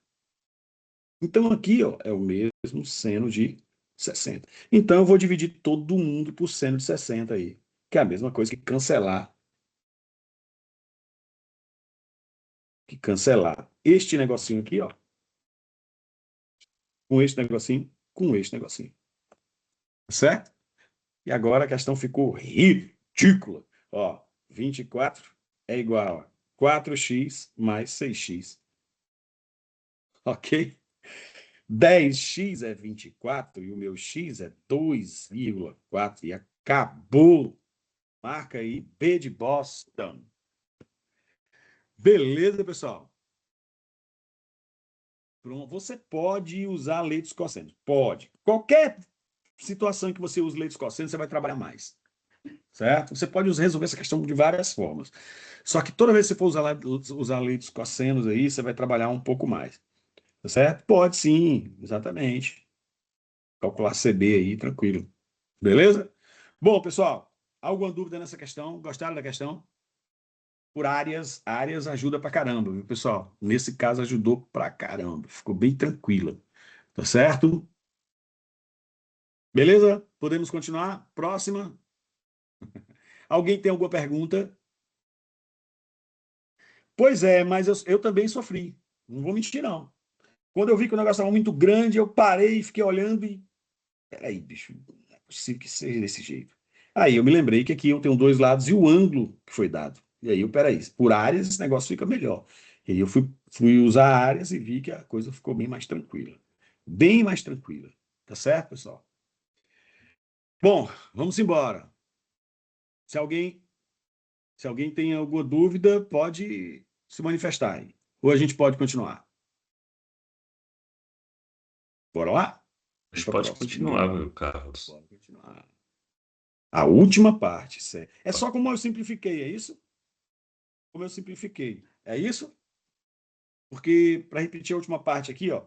Então aqui, ó, é o mesmo seno de 60. Então eu vou dividir todo mundo por seno de 60 aí, que é a mesma coisa que cancelar este negocinho aqui, ó, com este negocinho, com este negocinho. Certo? E agora a questão ficou ridícula. Ó, 24 é igual a 4x mais 6x. Ok? 10x é 24 e o meu x é 2,4 e acabou. Marca aí B de Boston. Beleza, pessoal? Pronto. Você pode usar lei dos cossenos. Pode. Qualquer situação em que você use lei dos cossenos, você vai trabalhar mais. Certo? Você pode resolver essa questão de várias formas. Só que toda vez que você for usar lei dos cossenos aí, você vai trabalhar um pouco mais. Tá certo? Pode sim, exatamente. Calcular CB aí, tranquilo. Beleza? Bom, pessoal, alguma dúvida nessa questão? Gostaram da questão? Por áreas ajuda pra caramba, viu, pessoal? Nesse caso ajudou pra caramba, ficou bem tranquila, tá certo? Beleza? Podemos continuar? Próxima. Alguém tem alguma pergunta? Pois é, mas eu também sofri, não vou mentir não. Quando eu vi que o negócio estava muito grande, eu parei, fiquei olhando e... Peraí, bicho, não é possível que seja desse jeito. Aí eu me lembrei que aqui eu tenho dois lados e o ângulo que foi dado. E aí, peraí, por áreas esse negócio fica melhor. E aí eu fui usar áreas e vi que a coisa ficou bem mais tranquila. Bem mais tranquila. Tá certo, pessoal? Bom, vamos embora. Se alguém, se alguém tem alguma dúvida, pode se manifestar aí. Ou a gente pode continuar. Bora lá? A Vamos gente para a pode próxima. continuar, meu Carlos. Bora continuar. A última parte, certo? É Pode. só como eu simplifiquei, é isso? Como eu simplifiquei. É isso? Porque, para repetir a última parte aqui, ó,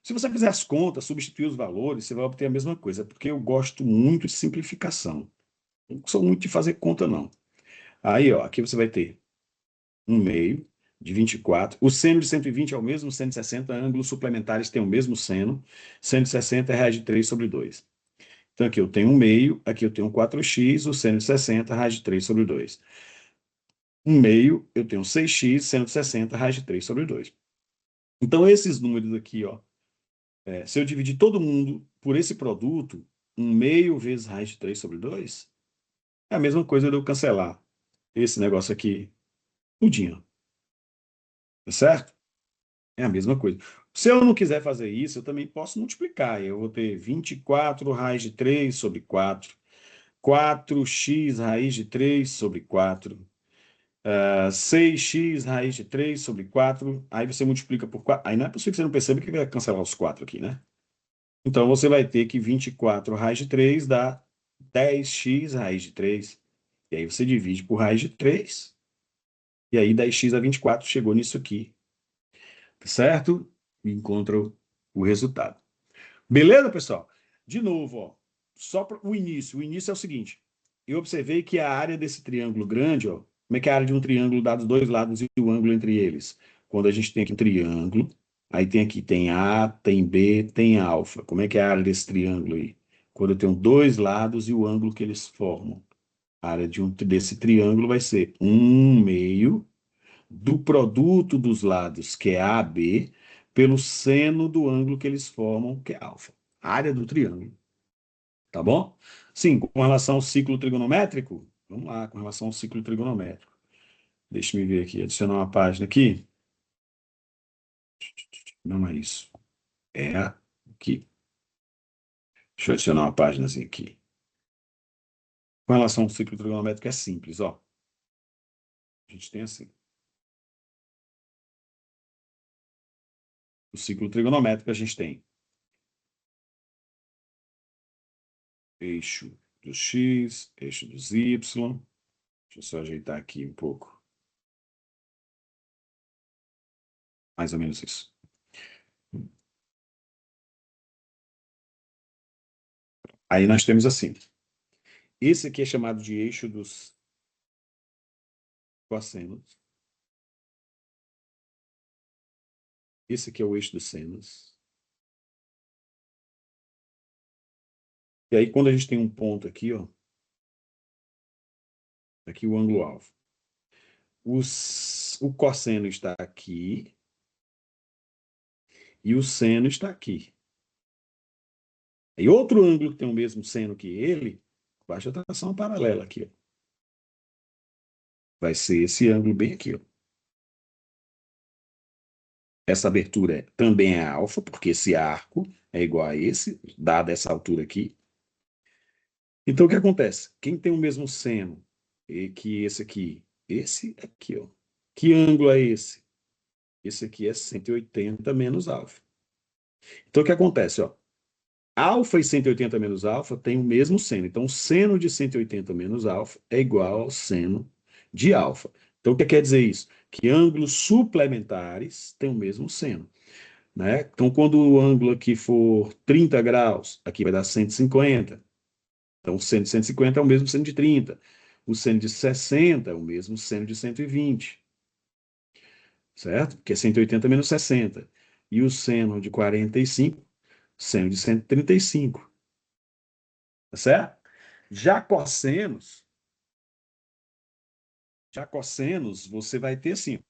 se você fizer as contas, substituir os valores, você vai obter a mesma coisa, porque eu gosto muito de simplificação. Não sou muito de fazer conta, não. Aí, ó, aqui você vai ter 1/2 de 24. O seno de 120 é o mesmo seno de 60, ângulos suplementares têm o mesmo seno. Seno de 60 é raiz de 3 sobre 2. Então, aqui eu tenho 1/2, aqui eu tenho 4x, o seno de 60, raiz de 3 sobre 2. 1/2, eu tenho 6x, seno de 60, raiz de 3 sobre 2. Então, esses números aqui, ó, se eu dividir todo mundo por esse produto, 1/2 vezes raiz de 3 sobre 2, é a mesma coisa de eu cancelar esse negócio aqui, tudinho. Tá certo? É a mesma coisa. Se eu não quiser fazer isso, eu também posso multiplicar. Eu vou ter 24 raiz de 3 sobre 4, 4x raiz de 3 sobre 4, 6x raiz de 3 sobre 4. Aí você multiplica por 4. Aí não é possível que você não perceba que vai cancelar os 4 aqui, né? Então você vai ter que 24 raiz de 3 dá 10x raiz de 3. E aí você divide por raiz de 3. E aí 10x a 24 chegou nisso aqui. Certo? E encontra o resultado. Beleza, pessoal? De novo, ó, só para o início. O início é o seguinte: eu observei que a área desse triângulo grande, ó, como é que é a área de um triângulo dá dos dois lados e o ângulo entre eles? Quando a gente tem aqui um triângulo, aí tem aqui, tem A, tem B, tem alfa. Como é que é a área desse triângulo aí? Quando eu tenho dois lados e o ângulo que eles formam. A área desse triângulo vai ser 1/2 do produto dos lados, que é AB, pelo seno do ângulo que eles formam, que é alfa. Área do triângulo. Tá bom? Sim, com relação ao ciclo trigonométrico, vamos lá, com relação ao ciclo trigonométrico. Deixa eu ver aqui, adicionar uma página aqui. Não é isso. É aqui. Deixa eu adicionar uma página assim aqui. Com relação ao ciclo trigonométrico é simples, ó. A gente tem assim. O ciclo trigonométrico a gente tem eixo dos x, eixo dos y. Deixa eu só ajeitar aqui um pouco. Mais ou menos isso. Aí nós temos assim. Esse aqui é chamado de eixo dos cossenos. Esse aqui é o eixo dos senos. E aí, quando a gente tem um ponto aqui, ó, aqui o ângulo alfa. O cosseno está aqui e o seno está aqui. E outro ângulo que tem o mesmo seno que ele, baixa a tração paralela aqui, ó. Vai ser esse ângulo bem aqui, ó. Essa abertura também é alfa, porque esse arco é igual a esse, dada essa altura aqui. Então, o que acontece? Quem tem o mesmo seno que esse aqui, ó. Que ângulo é esse? Esse aqui é 180 menos alfa. Então, o que acontece, ó? Alfa e 180 menos alfa tem o mesmo seno. Então, o seno de 180 menos alfa é igual ao seno de alfa. Então, o que quer dizer isso? Que ângulos suplementares têm o mesmo seno, né? Então, quando o ângulo aqui for 30 graus, aqui vai dar 150. Então, o seno de 150 é o mesmo seno de 30. O seno de 60 é o mesmo seno de 120. Certo? Porque é 180 menos 60. E o seno de 45, seno de 135. Tá certo? Já cossenos, você vai ter assim.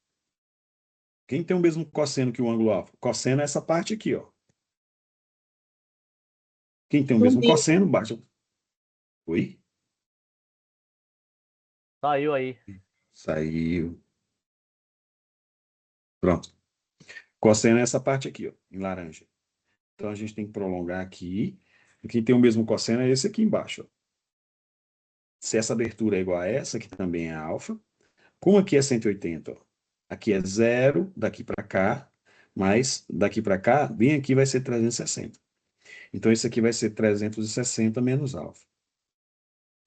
Quem tem o mesmo cosseno que o ângulo alfa? Cosseno é essa parte aqui, ó. Quem tem o mesmo cosseno, baixa. Oi? Saiu aí. Saiu. Pronto. Cosseno é essa parte aqui, ó, em laranja. Então a gente tem que prolongar aqui. E quem tem o mesmo cosseno é esse aqui embaixo, ó. Se essa abertura é igual a essa, que também é alfa, como aqui é 180, ó, aqui é zero, daqui para cá, mas daqui para cá, bem aqui vai ser 360. Então, esse aqui vai ser 360 menos alfa.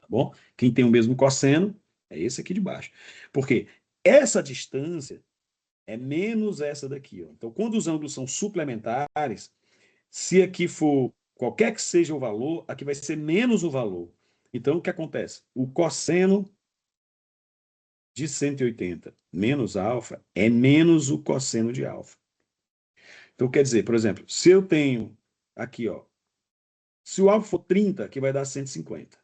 Tá bom? Quem tem o mesmo cosseno é esse aqui de baixo. Porque essa distância é menos essa daqui, ó. Então, quando os ângulos são suplementares, se aqui for qualquer que seja o valor, aqui vai ser menos o valor. Então, o que acontece? O cosseno de 180 menos alfa é menos o cosseno de alfa. Então, quer dizer, por exemplo, se eu tenho aqui, ó, se o alfa for 30, aqui vai dar 150.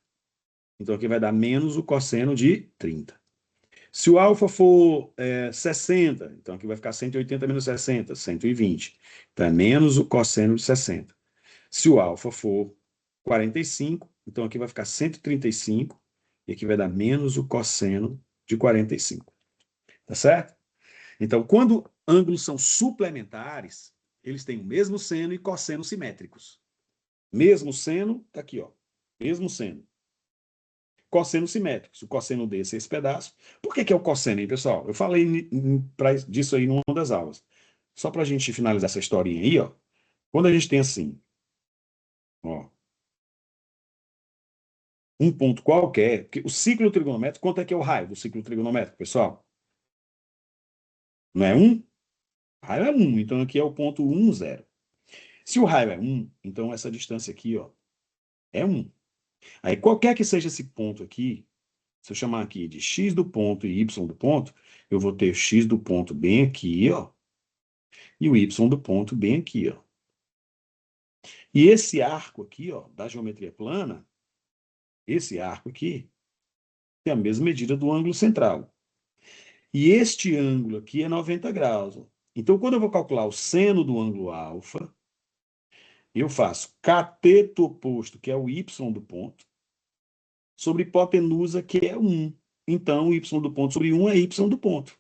Então, aqui vai dar menos o cosseno de 30. Se o alfa for 60, então aqui vai ficar 180 menos 60, 120. Então, é menos o cosseno de 60. Se o alfa for 45, então aqui vai ficar 135, e aqui vai dar menos o cosseno de 45. Tá certo? Então, quando ângulos são suplementares, eles têm o mesmo seno e cosseno simétricos. Mesmo seno, tá aqui, ó. Mesmo seno. Cosseno simétricos. O cosseno desse é esse pedaço. Por que é o cosseno, hein, pessoal? Eu falei disso aí numa das aulas. Só para a gente finalizar essa historinha aí, ó. Quando a gente tem assim, ó, um ponto qualquer, porque o ciclo trigonométrico, quanto é que é o raio do ciclo trigonométrico, pessoal? Não é 1? O raio é 1, então aqui é o ponto 1, 0. Se o raio é 1, então essa distância aqui, ó, é 1. Aí qualquer que seja esse ponto aqui, se eu chamar aqui de x do ponto e y do ponto, eu vou ter x do ponto bem aqui, ó, e o y do ponto bem aqui, ó. E esse arco aqui, ó, da geometria plana, esse arco aqui, tem a mesma medida do ângulo central. E este ângulo aqui é 90 graus. Ó. Então, quando eu vou calcular o seno do ângulo alfa, eu faço cateto oposto, que é o y do ponto, sobre hipotenusa, que é 1. Então, y do ponto sobre 1 é y do ponto.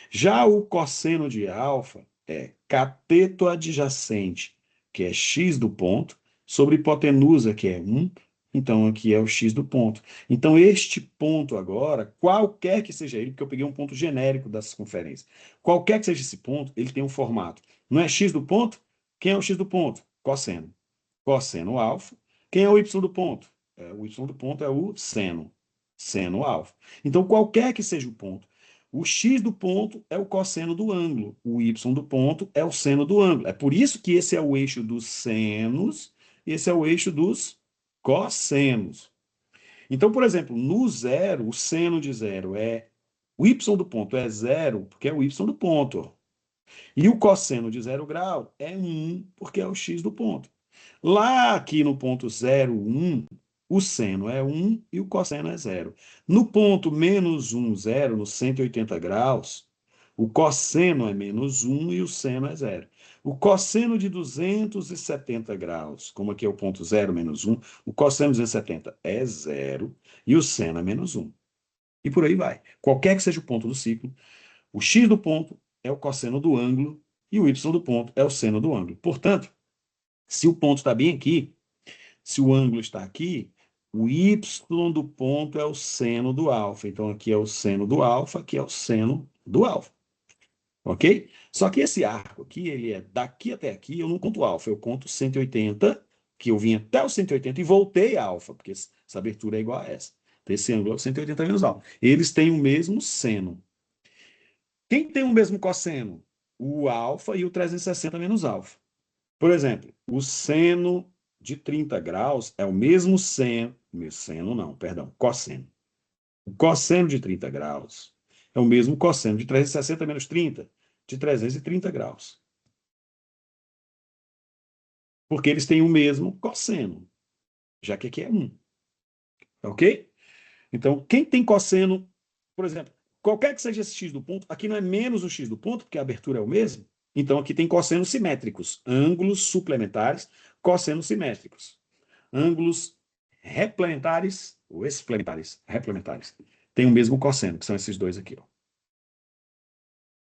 Já o cosseno de alfa é cateto adjacente, que é x do ponto, sobre hipotenusa, que é 1. Então, aqui é o x do ponto. Então, este ponto agora, qualquer que seja ele, porque eu peguei um ponto genérico da circunferência, qualquer que seja esse ponto, ele tem um formato. Não é x do ponto? Quem é o x do ponto? Cosseno. Cosseno alfa. Quem é o y do ponto? O y do ponto é o seno. Seno alfa. Então, qualquer que seja o ponto, O x do ponto é o cosseno do ângulo. O y do ponto é o seno do ângulo. É por isso que esse é o eixo dos senos, esse é o eixo dos cossenos. Então, por exemplo, no zero, o seno de zero é... O y do ponto é zero, porque é o y do ponto. E o cosseno de 0 grau é 1, porque é o x do ponto. Lá aqui no ponto 0, 1, o seno é 1 e o cosseno é 0. No ponto menos 1, 0, nos 180 graus, o cosseno é menos 1 e o seno é 0. O cosseno de 270 graus, como aqui é o ponto 0, menos 1, o cosseno de 270 é 0 e o seno é menos 1. E por aí vai. Qualquer que seja o ponto do ciclo, o x do ponto é o cosseno do ângulo e o y do ponto é o seno do ângulo. Portanto, se o ponto está bem aqui, se o ângulo está aqui, o y do ponto é o seno do alfa. Então, aqui é o seno do alfa, aqui é o seno do alfa. Ok? Só que esse arco aqui, ele é daqui até aqui, eu não conto alfa, eu conto 180, que eu vim até o 180 e voltei a alfa, porque essa abertura é igual a essa. Então, esse ângulo é o 180 menos alfa. Eles têm o mesmo seno. Quem tem o mesmo cosseno? O alfa e o 360 menos alfa. Por exemplo, o seno de 30 graus é o mesmo seno, cosseno. O cosseno de 30 graus é o mesmo cosseno de 360 menos 30, de 330 graus. Porque eles têm o mesmo cosseno, já que aqui é 1. Ok? Então, quem tem cosseno, por exemplo, qualquer que seja esse x do ponto, aqui não é menos o x do ponto, porque a abertura é o mesmo. Então, aqui tem cossenos simétricos, ângulos suplementares, cossenos simétricos. Ângulos replementares, ou replementares, tem o mesmo cosseno, que são esses dois aqui. Ó.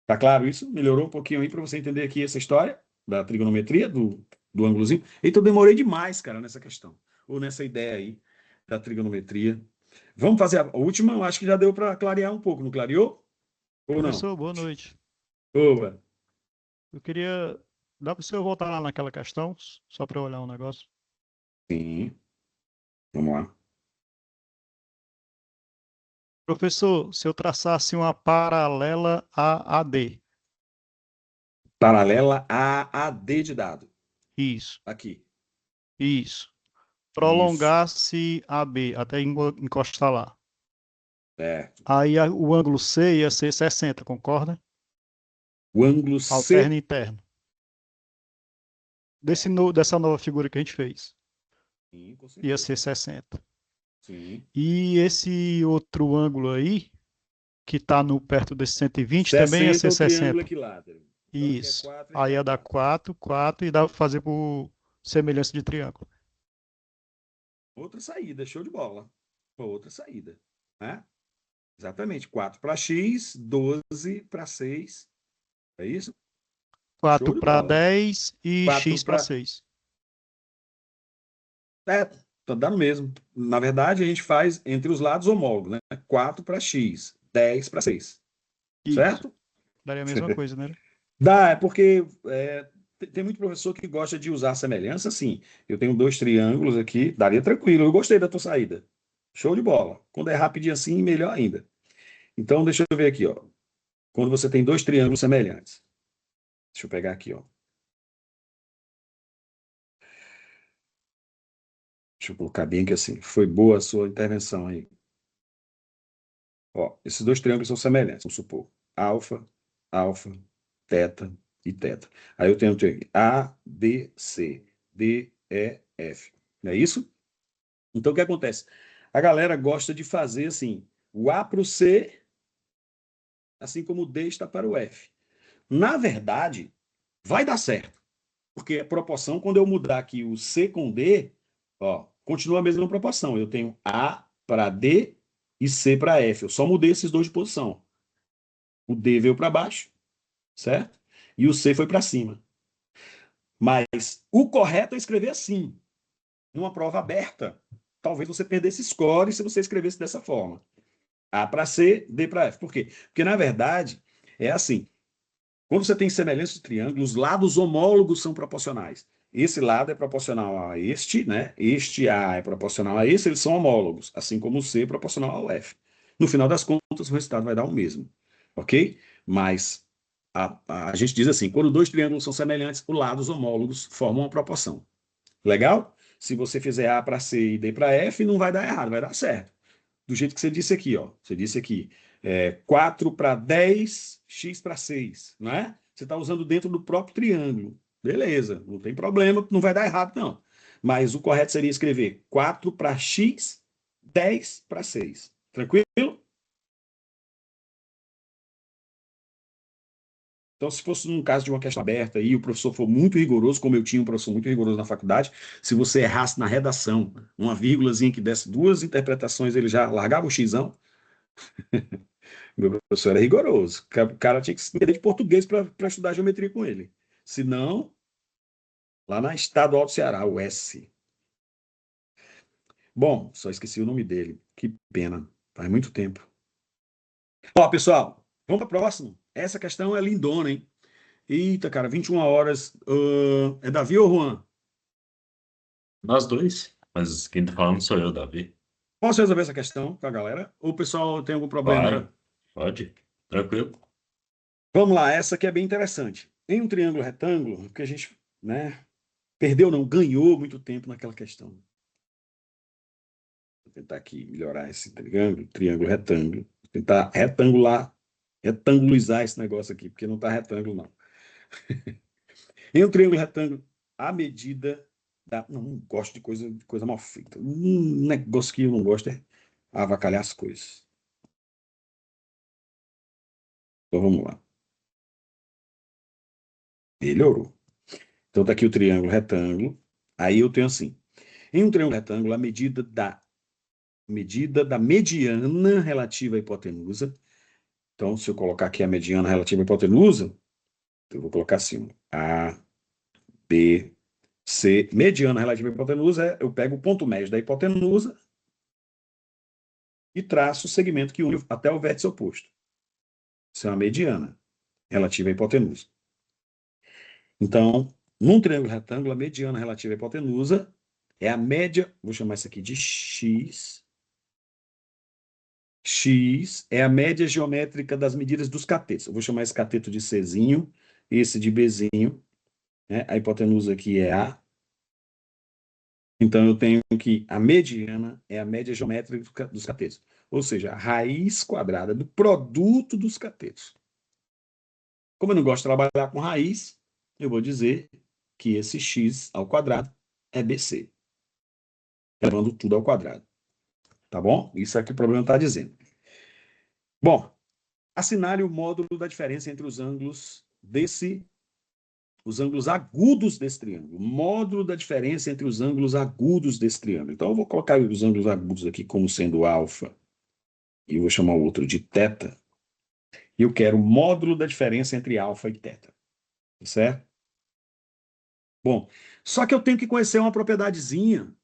Tá claro isso? Melhorou um pouquinho aí para você entender aqui essa história da trigonometria, do ângulozinho? Então, demorei demais, cara, nessa questão, ou nessa ideia aí da trigonometria. Vamos fazer a última, eu acho que já deu para clarear um pouco, não clareou? Ou não? Professor, boa noite. Opa. Eu queria... Dá para o senhor voltar lá naquela questão, só para olhar um negócio? Sim. Vamos lá. Professor, se eu traçasse uma paralela a AD. Paralela a AD de dado. Isso, Aqui. isso. Prolongasse AB até encostar lá. Certo. Aí o ângulo C ia ser 60, concorda? O ângulo C. Alterno e interno. Dessa nova figura que a gente fez. Sim, com Ia certeza. ser 60. Sim. E esse outro ângulo aí, que está perto desse 120, 60 também ia ser é o triângulo 60. equilátero. Então, aqui é Isso. 4 Aí ia dar 4. 4 e dá para fazer por semelhança de triângulo. Outra saída, show de bola. Outra saída. Né? Exatamente. 4 para X, 12 para 6. É isso? 4 Show de para bola. 10 e 4 X para para... 6. É, tá dando mesmo. Na verdade, a gente faz entre os lados homólogos, né? 4 para X, 10 para 6. Isso. Certo? Daria a mesma coisa, né? Dá, é porque tem muito professor que gosta de usar semelhança, sim. Eu tenho 2 triângulos aqui, daria tranquilo. Eu gostei da tua saída. Show de bola. Quando é rapidinho assim, melhor ainda. Então, deixa eu ver aqui, ó. Quando você tem 2 triângulos semelhantes. Deixa eu pegar aqui, ó. Deixa eu colocar bem aqui assim. Foi boa a sua intervenção aí. Ó, esses 2 triângulos são semelhantes, vamos supor. Alfa, alfa, teta e teta. Aí eu tenho o triângulo A, B, C, D, E, F. Não é isso? Então, o que acontece? A galera gosta de fazer assim, o A para o C, assim como o D está para o F. Na verdade, vai dar certo. Porque a proporção, quando eu mudar aqui o C com D, ó, continua a mesma proporção. Eu tenho A para D e C para F. Eu só mudei esses dois de posição. O D veio para baixo, certo? E o C foi para cima. Mas o correto é escrever assim, numa prova aberta. Talvez você perdesse score se você escrevesse dessa forma. A para C, D para F. Por quê? Porque, na verdade, é assim. Quando você tem semelhança de triângulo, os lados homólogos são proporcionais. Esse lado é proporcional a este, né? Este A é proporcional a esse, eles são homólogos, assim como o C é proporcional ao F. No final das contas, o resultado vai dar o mesmo. ok? Mas a gente diz assim, quando dois triângulos são semelhantes, os lados homólogos formam uma proporção. Legal? Se você fizer A para C e D para F, não vai dar errado, vai dar certo. Do jeito que você disse aqui, ó. Você disse aqui, 4 para 10, X para 6, não é? Você está usando dentro do próprio triângulo. Beleza, não tem problema, não vai dar errado, não. Mas o correto seria escrever 4 para X, 10 para 6. Tranquilo? Então, se fosse num caso de uma questão aberta e o professor for muito rigoroso, como eu tinha um professor muito rigoroso na faculdade, se você errasse na redação, uma vírgulazinha que desse duas interpretações, ele já largava o xizão. Meu professor era rigoroso. O cara tinha que se entender de português para estudar geometria com ele. Se não, lá na Estadual do Ceará, o S. Bom, só esqueci o nome dele. Que pena. Faz muito tempo. Ó, pessoal, vamos para a próxima. Essa questão é lindona, hein? Eita, cara, 21 horas. É Davi ou Juan? Nós dois. Mas quem tá falando sou eu, Davi. Posso resolver essa questão com a galera? Ou o pessoal tem algum problema aí? Claro, pode. Tranquilo. Vamos lá, essa aqui é bem interessante. Em um triângulo retângulo, que a gente, né, perdeu não, ganhou muito tempo naquela questão. Vou tentar aqui melhorar esse triângulo retângulo. Vou tentar retangulizar esse negócio aqui, porque não está retângulo, não. Em um triângulo retângulo, a medida da... Não gosto de coisa mal feita. Um negócio que eu não gosto é avacalhar as coisas. Então vamos lá. Melhorou. Então está aqui o triângulo retângulo. Aí eu tenho assim. Em um triângulo retângulo, a medida da mediana relativa à hipotenusa. Então, se eu colocar aqui a mediana relativa à hipotenusa, eu vou colocar assim, A, B, C. Mediana relativa à hipotenusa, eu pego o ponto médio da hipotenusa e traço o segmento que une até o vértice oposto. Isso é uma mediana relativa à hipotenusa. Então, num triângulo retângulo, a mediana relativa à hipotenusa é a média, vou chamar isso aqui de X. X é a média geométrica das medidas dos catetos. Eu vou chamar esse cateto de Czinho, esse de Bzinho, né? A hipotenusa aqui é A. Então, eu tenho que a mediana é a média geométrica dos catetos. Ou seja, a raiz quadrada do produto dos catetos. Como eu não gosto de trabalhar com raiz, eu vou dizer que esse x ao quadrado é BC. Levando tudo ao quadrado. Tá bom? Isso é que o problema está dizendo. Bom, assinale o módulo da diferença entre os ângulos agudos desse triângulo. Módulo da diferença entre os ângulos agudos desse triângulo. Então, eu vou colocar os ângulos agudos aqui como sendo alfa, e eu vou chamar o outro de teta. E eu quero o módulo da diferença entre alfa e teta. Certo? Bom, só que eu tenho que conhecer uma propriedadezinha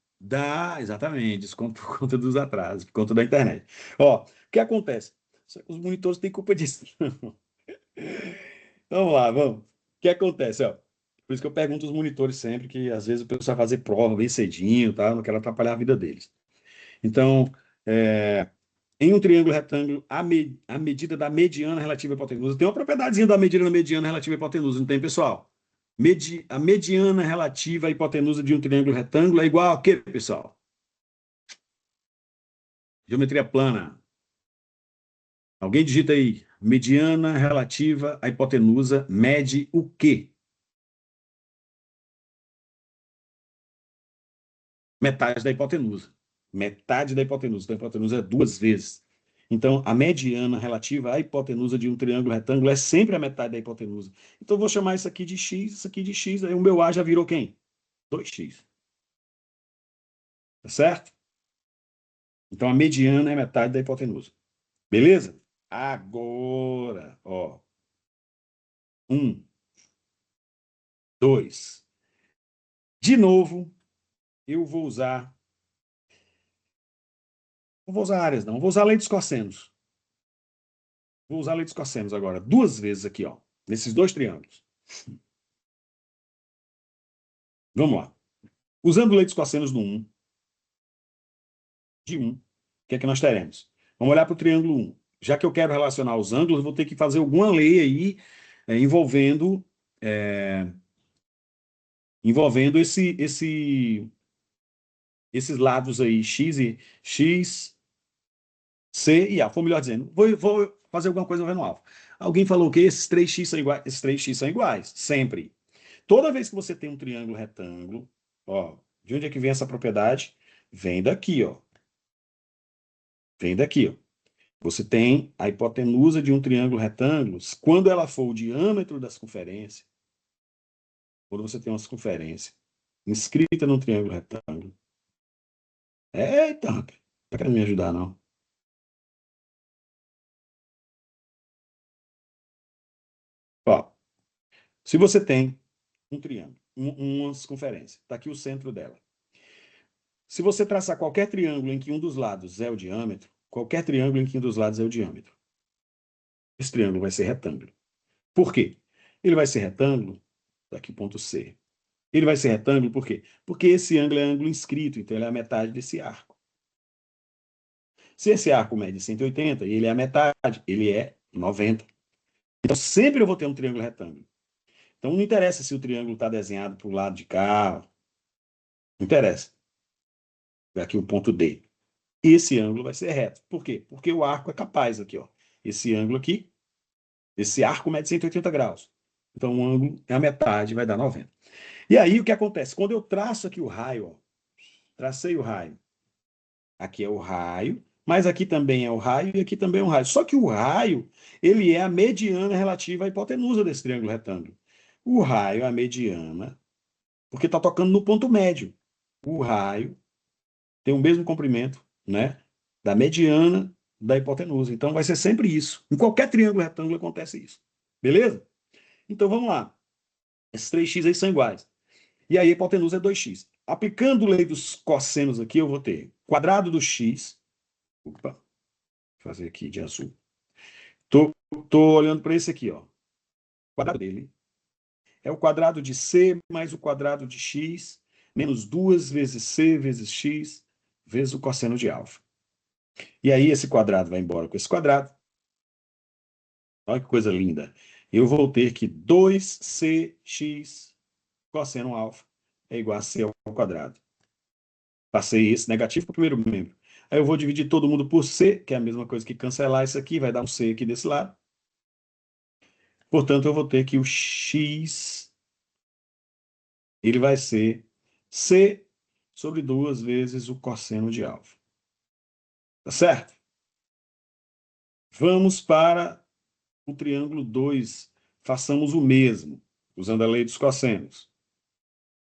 exatamente, desconto por conta dos atrasos, por conta da internet. Ó, o que acontece? Os monitores têm culpa disso. Vamos lá, vamos. O que acontece, ó? Por isso que eu pergunto aos monitores sempre, que às vezes o pessoal vai fazer prova bem cedinho, tá? Eu não quero atrapalhar a vida deles. Então, em um triângulo retângulo, a medida da mediana relativa à hipotenusa. Tem uma propriedadezinha da medida da mediana relativa à hipotenusa, não tem, pessoal? A mediana relativa à hipotenusa de um triângulo retângulo é igual a quê, pessoal? Geometria plana. Alguém digita aí. Mediana relativa à hipotenusa mede o quê? Metade da hipotenusa. Metade da hipotenusa. Então, a hipotenusa é 2 vezes. Então, a mediana relativa à hipotenusa de um triângulo retângulo é sempre a metade da hipotenusa. Então, eu vou chamar isso aqui de x, isso aqui de x. Aí o meu A já virou quem? 2x. Tá certo? Então, a mediana é metade da hipotenusa. Beleza? Agora, ó. 1, 2. De novo, eu vou usar... Não vou usar áreas, não. Vou usar lei dos cossenos. Vou usar lei dos cossenos agora. 2 vezes aqui, ó. Nesses 2 triângulos. Vamos lá. Usando lei dos cossenos no 1, de 1, o que é que nós teremos? Vamos olhar para o triângulo 1. já que eu quero relacionar os ângulos, eu vou ter que fazer alguma lei aí envolvendo esses lados aí, x, c e alfa. Ou melhor dizendo, vou fazer alguma coisa envolvendo alfa. Alguém falou que esses 3x são iguais? Esses 3x são iguais, sempre. Toda vez que você tem um triângulo retângulo, ó, de onde é que vem essa propriedade? Vem daqui, ó. Vem daqui, ó. Você tem a hipotenusa de um triângulo retângulo, quando ela for o diâmetro da circunferência, quando você tem uma circunferência inscrita num triângulo retângulo. Eita, rapaz, não tá querendo me ajudar, não. Ó, se você tem um triângulo, uma circunferência, está aqui o centro dela. Se você traçar qualquer triângulo em que um dos lados é o diâmetro, qualquer triângulo em que um dos lados é o diâmetro, esse triângulo vai ser retângulo. Por quê? Ele vai ser retângulo, daqui o ponto C. Ele vai ser retângulo por quê? Porque esse ângulo é ângulo inscrito, então ele é a metade desse arco. Se esse arco mede 180 e ele é a metade, ele é 90. Então sempre eu vou ter um triângulo retângulo. Então não interessa se o triângulo está desenhado para o lado de cá, não interessa. Aqui o ponto D. Esse ângulo vai ser reto. Por quê? Porque o arco é capaz aqui, ó. Esse ângulo aqui, esse arco mede 180 graus. Então o ângulo é a metade, vai dar 90. E aí o que acontece? Quando eu traço aqui o raio, ó, tracei o raio. Aqui é o raio, mas aqui também é o raio e aqui também é um raio. Só que o raio, ele é a mediana relativa à hipotenusa desse triângulo retângulo. O raio é a mediana, porque está tocando no ponto médio. O raio tem o mesmo comprimento, né, da mediana da hipotenusa. Então vai ser sempre isso. Em qualquer triângulo retângulo acontece isso. Beleza? Então vamos lá. Esses 3x aí são iguais. E aí a hipotenusa é 2x. Aplicando lei dos cossenos aqui, eu vou ter quadrado do x. Opa, vou fazer aqui de azul. Tô olhando para esse aqui, ó. O quadrado dele é o quadrado de c mais o quadrado de x menos 2 vezes c vezes x vezes o cosseno de alfa. E aí esse quadrado vai embora com esse quadrado. Olha que coisa linda. Eu vou ter que 2cx cosseno alfa é igual a c ao quadrado. Passei esse negativo para o primeiro membro. Aí eu vou dividir todo mundo por c, que é a mesma coisa que cancelar isso aqui, vai dar um c aqui desse lado. Portanto, eu vou ter que o x, ele vai ser c sobre 2 vezes o cosseno de alfa. Tá certo? Vamos para o triângulo 2. Façamos o mesmo, usando a lei dos cossenos.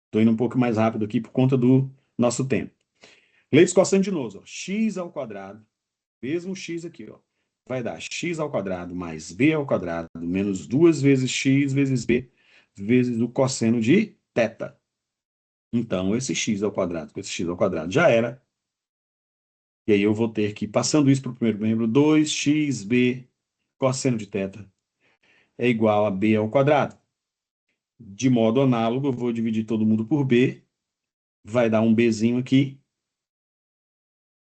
Estou indo um pouco mais rápido aqui por conta do nosso tempo. Lei dos cossenos de novo. Ó. X ao quadrado, mesmo x aqui, ó, vai dar x ao quadrado mais b ao quadrado menos 2 vezes x vezes b vezes o cosseno de θ. Então, esse x ao quadrado com esse x ao quadrado já era. E aí eu vou ter que, passando isso para o primeiro membro, 2xb cosseno de θ é igual a b ao quadrado. De modo análogo, eu vou dividir todo mundo por b, vai dar um bzinho aqui,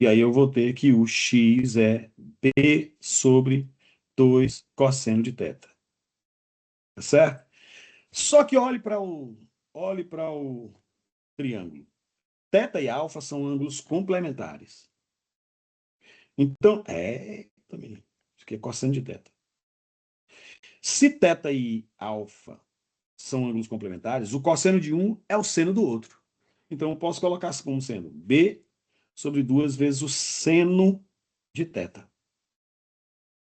e aí eu vou ter que o x é b sobre 2 cosseno de θ. Tá certo? Só que olhe para o triângulo. Θ e alfa são ângulos complementares. Então, também. Isso aqui é cosseno de θ. Se θ e alfa são ângulos complementares, o cosseno de um é o seno do outro. Então, eu posso colocar como sendo b sobre 2 vezes o seno de θ.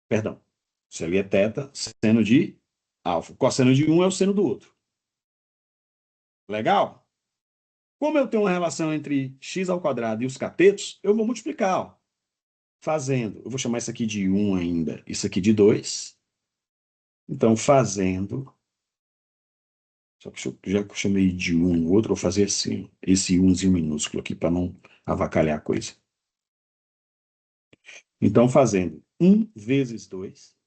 Perdão. Se ali é θ, seno de alfa. O cosseno de um é o seno do outro. Legal? Como eu tenho uma relação entre x ao quadrado e os catetos, eu vou multiplicar. Ó. Fazendo, eu vou chamar isso aqui de 1 ainda, isso aqui de 2. Então, fazendo, só que já que eu chamei de 1, o outro eu vou fazer assim, esse 1zinho minúsculo aqui, para não avacalhar a coisa. Então, fazendo 1 vezes 2,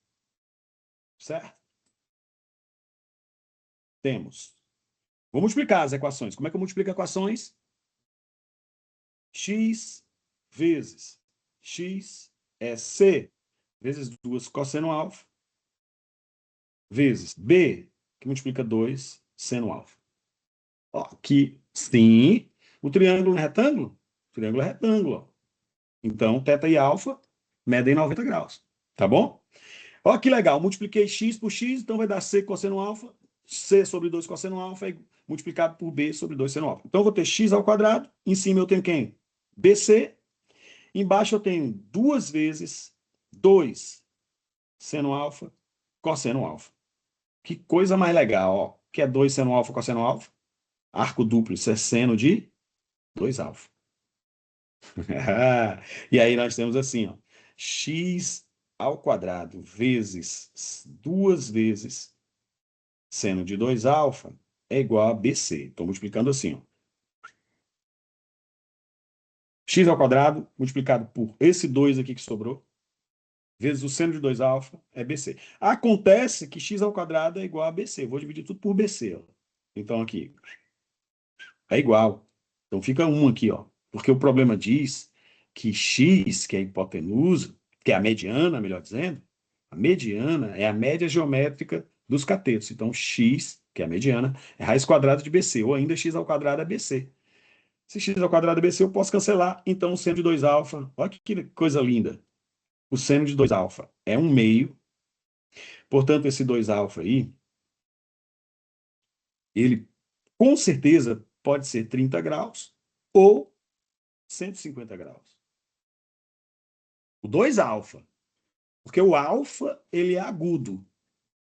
certo? Temos. Vou multiplicar as equações. Como é que eu multiplico equações? X vezes x é c vezes 2 cosseno alfa, vezes B, que multiplica 2 seno alfa. Ó, aqui, sim, o triângulo é retângulo? O triângulo é retângulo. Ó. Então, θ e alfa medem 90 graus. Tá bom? Ó, que legal. Multipliquei x por x, então vai dar c cosseno alfa. C sobre 2 cosseno alfa é multiplicado por B sobre 2 seno alfa. Então, eu vou ter x ao quadrado. Em cima eu tenho quem? BC. Embaixo eu tenho 2 vezes 2 seno alfa, cosseno alfa. Que coisa mais legal, ó. Que é 2 seno alfa, cosseno alfa? Arco duplo, isso é seno de 2 alfa. E aí nós temos assim, ó. X ao quadrado vezes 2 vezes seno de 2 alfa é igual a BC. Estou multiplicando assim, ó. X ao quadrado multiplicado por esse 2 aqui que sobrou, vezes o seno de 2 alfa, é BC. Acontece que x ao quadrado é igual a BC. Vou dividir tudo por BC. Ó. Então, aqui, é igual. Então, fica 1 aqui, ó. Porque o problema diz que x, que é a hipotenusa, que é a mediana, melhor dizendo, a mediana é a média geométrica dos catetos. Então, x, que é a mediana, é raiz quadrada de BC, ou ainda x ao quadrado é BC. Se x ao quadrado é BC, eu posso cancelar. Então, o seno de 2 alfa, olha que coisa linda. O seno de 2 alfa é 1 meio. Portanto, esse 2 alfa aí, ele com certeza pode ser 30 graus ou 150 graus. O 2 alfa. Porque o alfa, ele é agudo.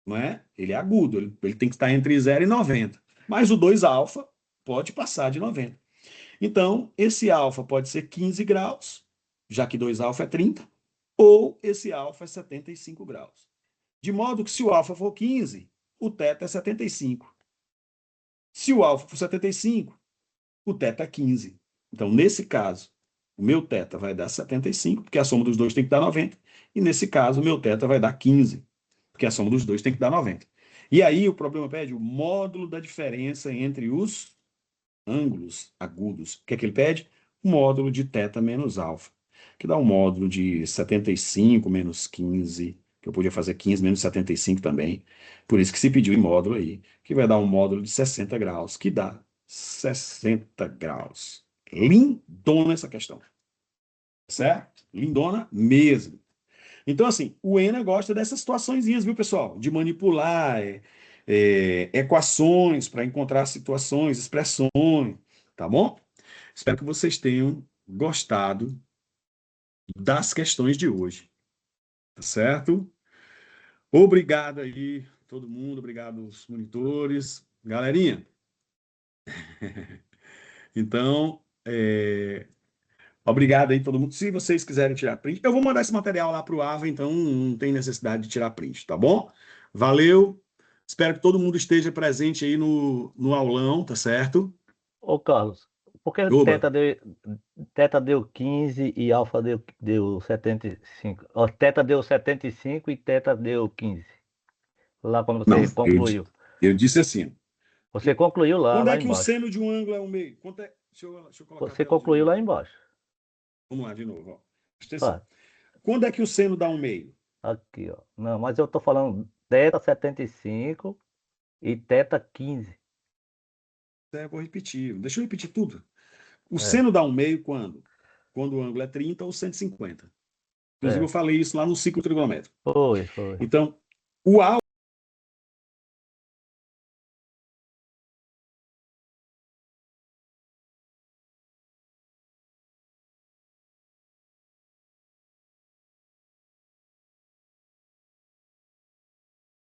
Não é? Ele é agudo. Ele tem que estar entre 0 e 90. Mas o 2 alfa pode passar de 90. Então, esse alfa pode ser 15 graus, já que 2 alfa é 30, ou esse alfa é 75 graus. De modo que se o alfa for 15, o θ é 75. Se o alfa for 75, o θ é 15. Então, nesse caso, o meu θ vai dar 75, porque a soma dos dois tem que dar 90. E nesse caso, o meu θ vai dar 15, porque a soma dos dois tem que dar 90. E aí o problema pede o módulo da diferença entre os ângulos agudos. O que é que ele pede? O módulo de θ menos alfa, que dá um módulo de 75 menos 15, que eu podia fazer 15 menos 75 também. Por isso que se pediu em módulo aí, que vai dar um módulo de 60 graus, que dá 60 graus. Lindona essa questão. Certo? Lindona mesmo. Então, assim, o ENA gosta dessas situaçõezinhas, viu, pessoal? De manipular equações para encontrar situações, expressões, tá bom? Espero que vocês tenham gostado das questões de hoje, tá certo? Obrigado aí, todo mundo, obrigado aos monitores. Galerinha, então, obrigado aí todo mundo. Se vocês quiserem tirar print, eu vou mandar esse material lá para o AVA, então não tem necessidade de tirar print, tá bom? Valeu. Espero que todo mundo esteja presente aí no aulão, tá certo? Ô, Carlos, por que Oba. teta deu 15 e alfa deu 75? Ó, teta deu 75 e teta deu 15. Lá quando você Não, concluiu. eu disse assim. Você concluiu Quando lá é que o embaixo. seno de um ângulo é 1 meio? Deixa eu colocar a Você tela de concluiu novo. lá embaixo. Vamos lá, de novo. Ó. Presta atenção. Ó, Quando é que o seno dá 1 meio? aqui, ó. Não, mas eu tô falando teta 75 e teta 15. Eu vou repetir. Deixa eu repetir tudo. O É. seno dá 1 meio quando? Quando o ângulo é 30 ou 150. Inclusive, eu falei isso lá no ciclo trigonométrico. Foi. Então, o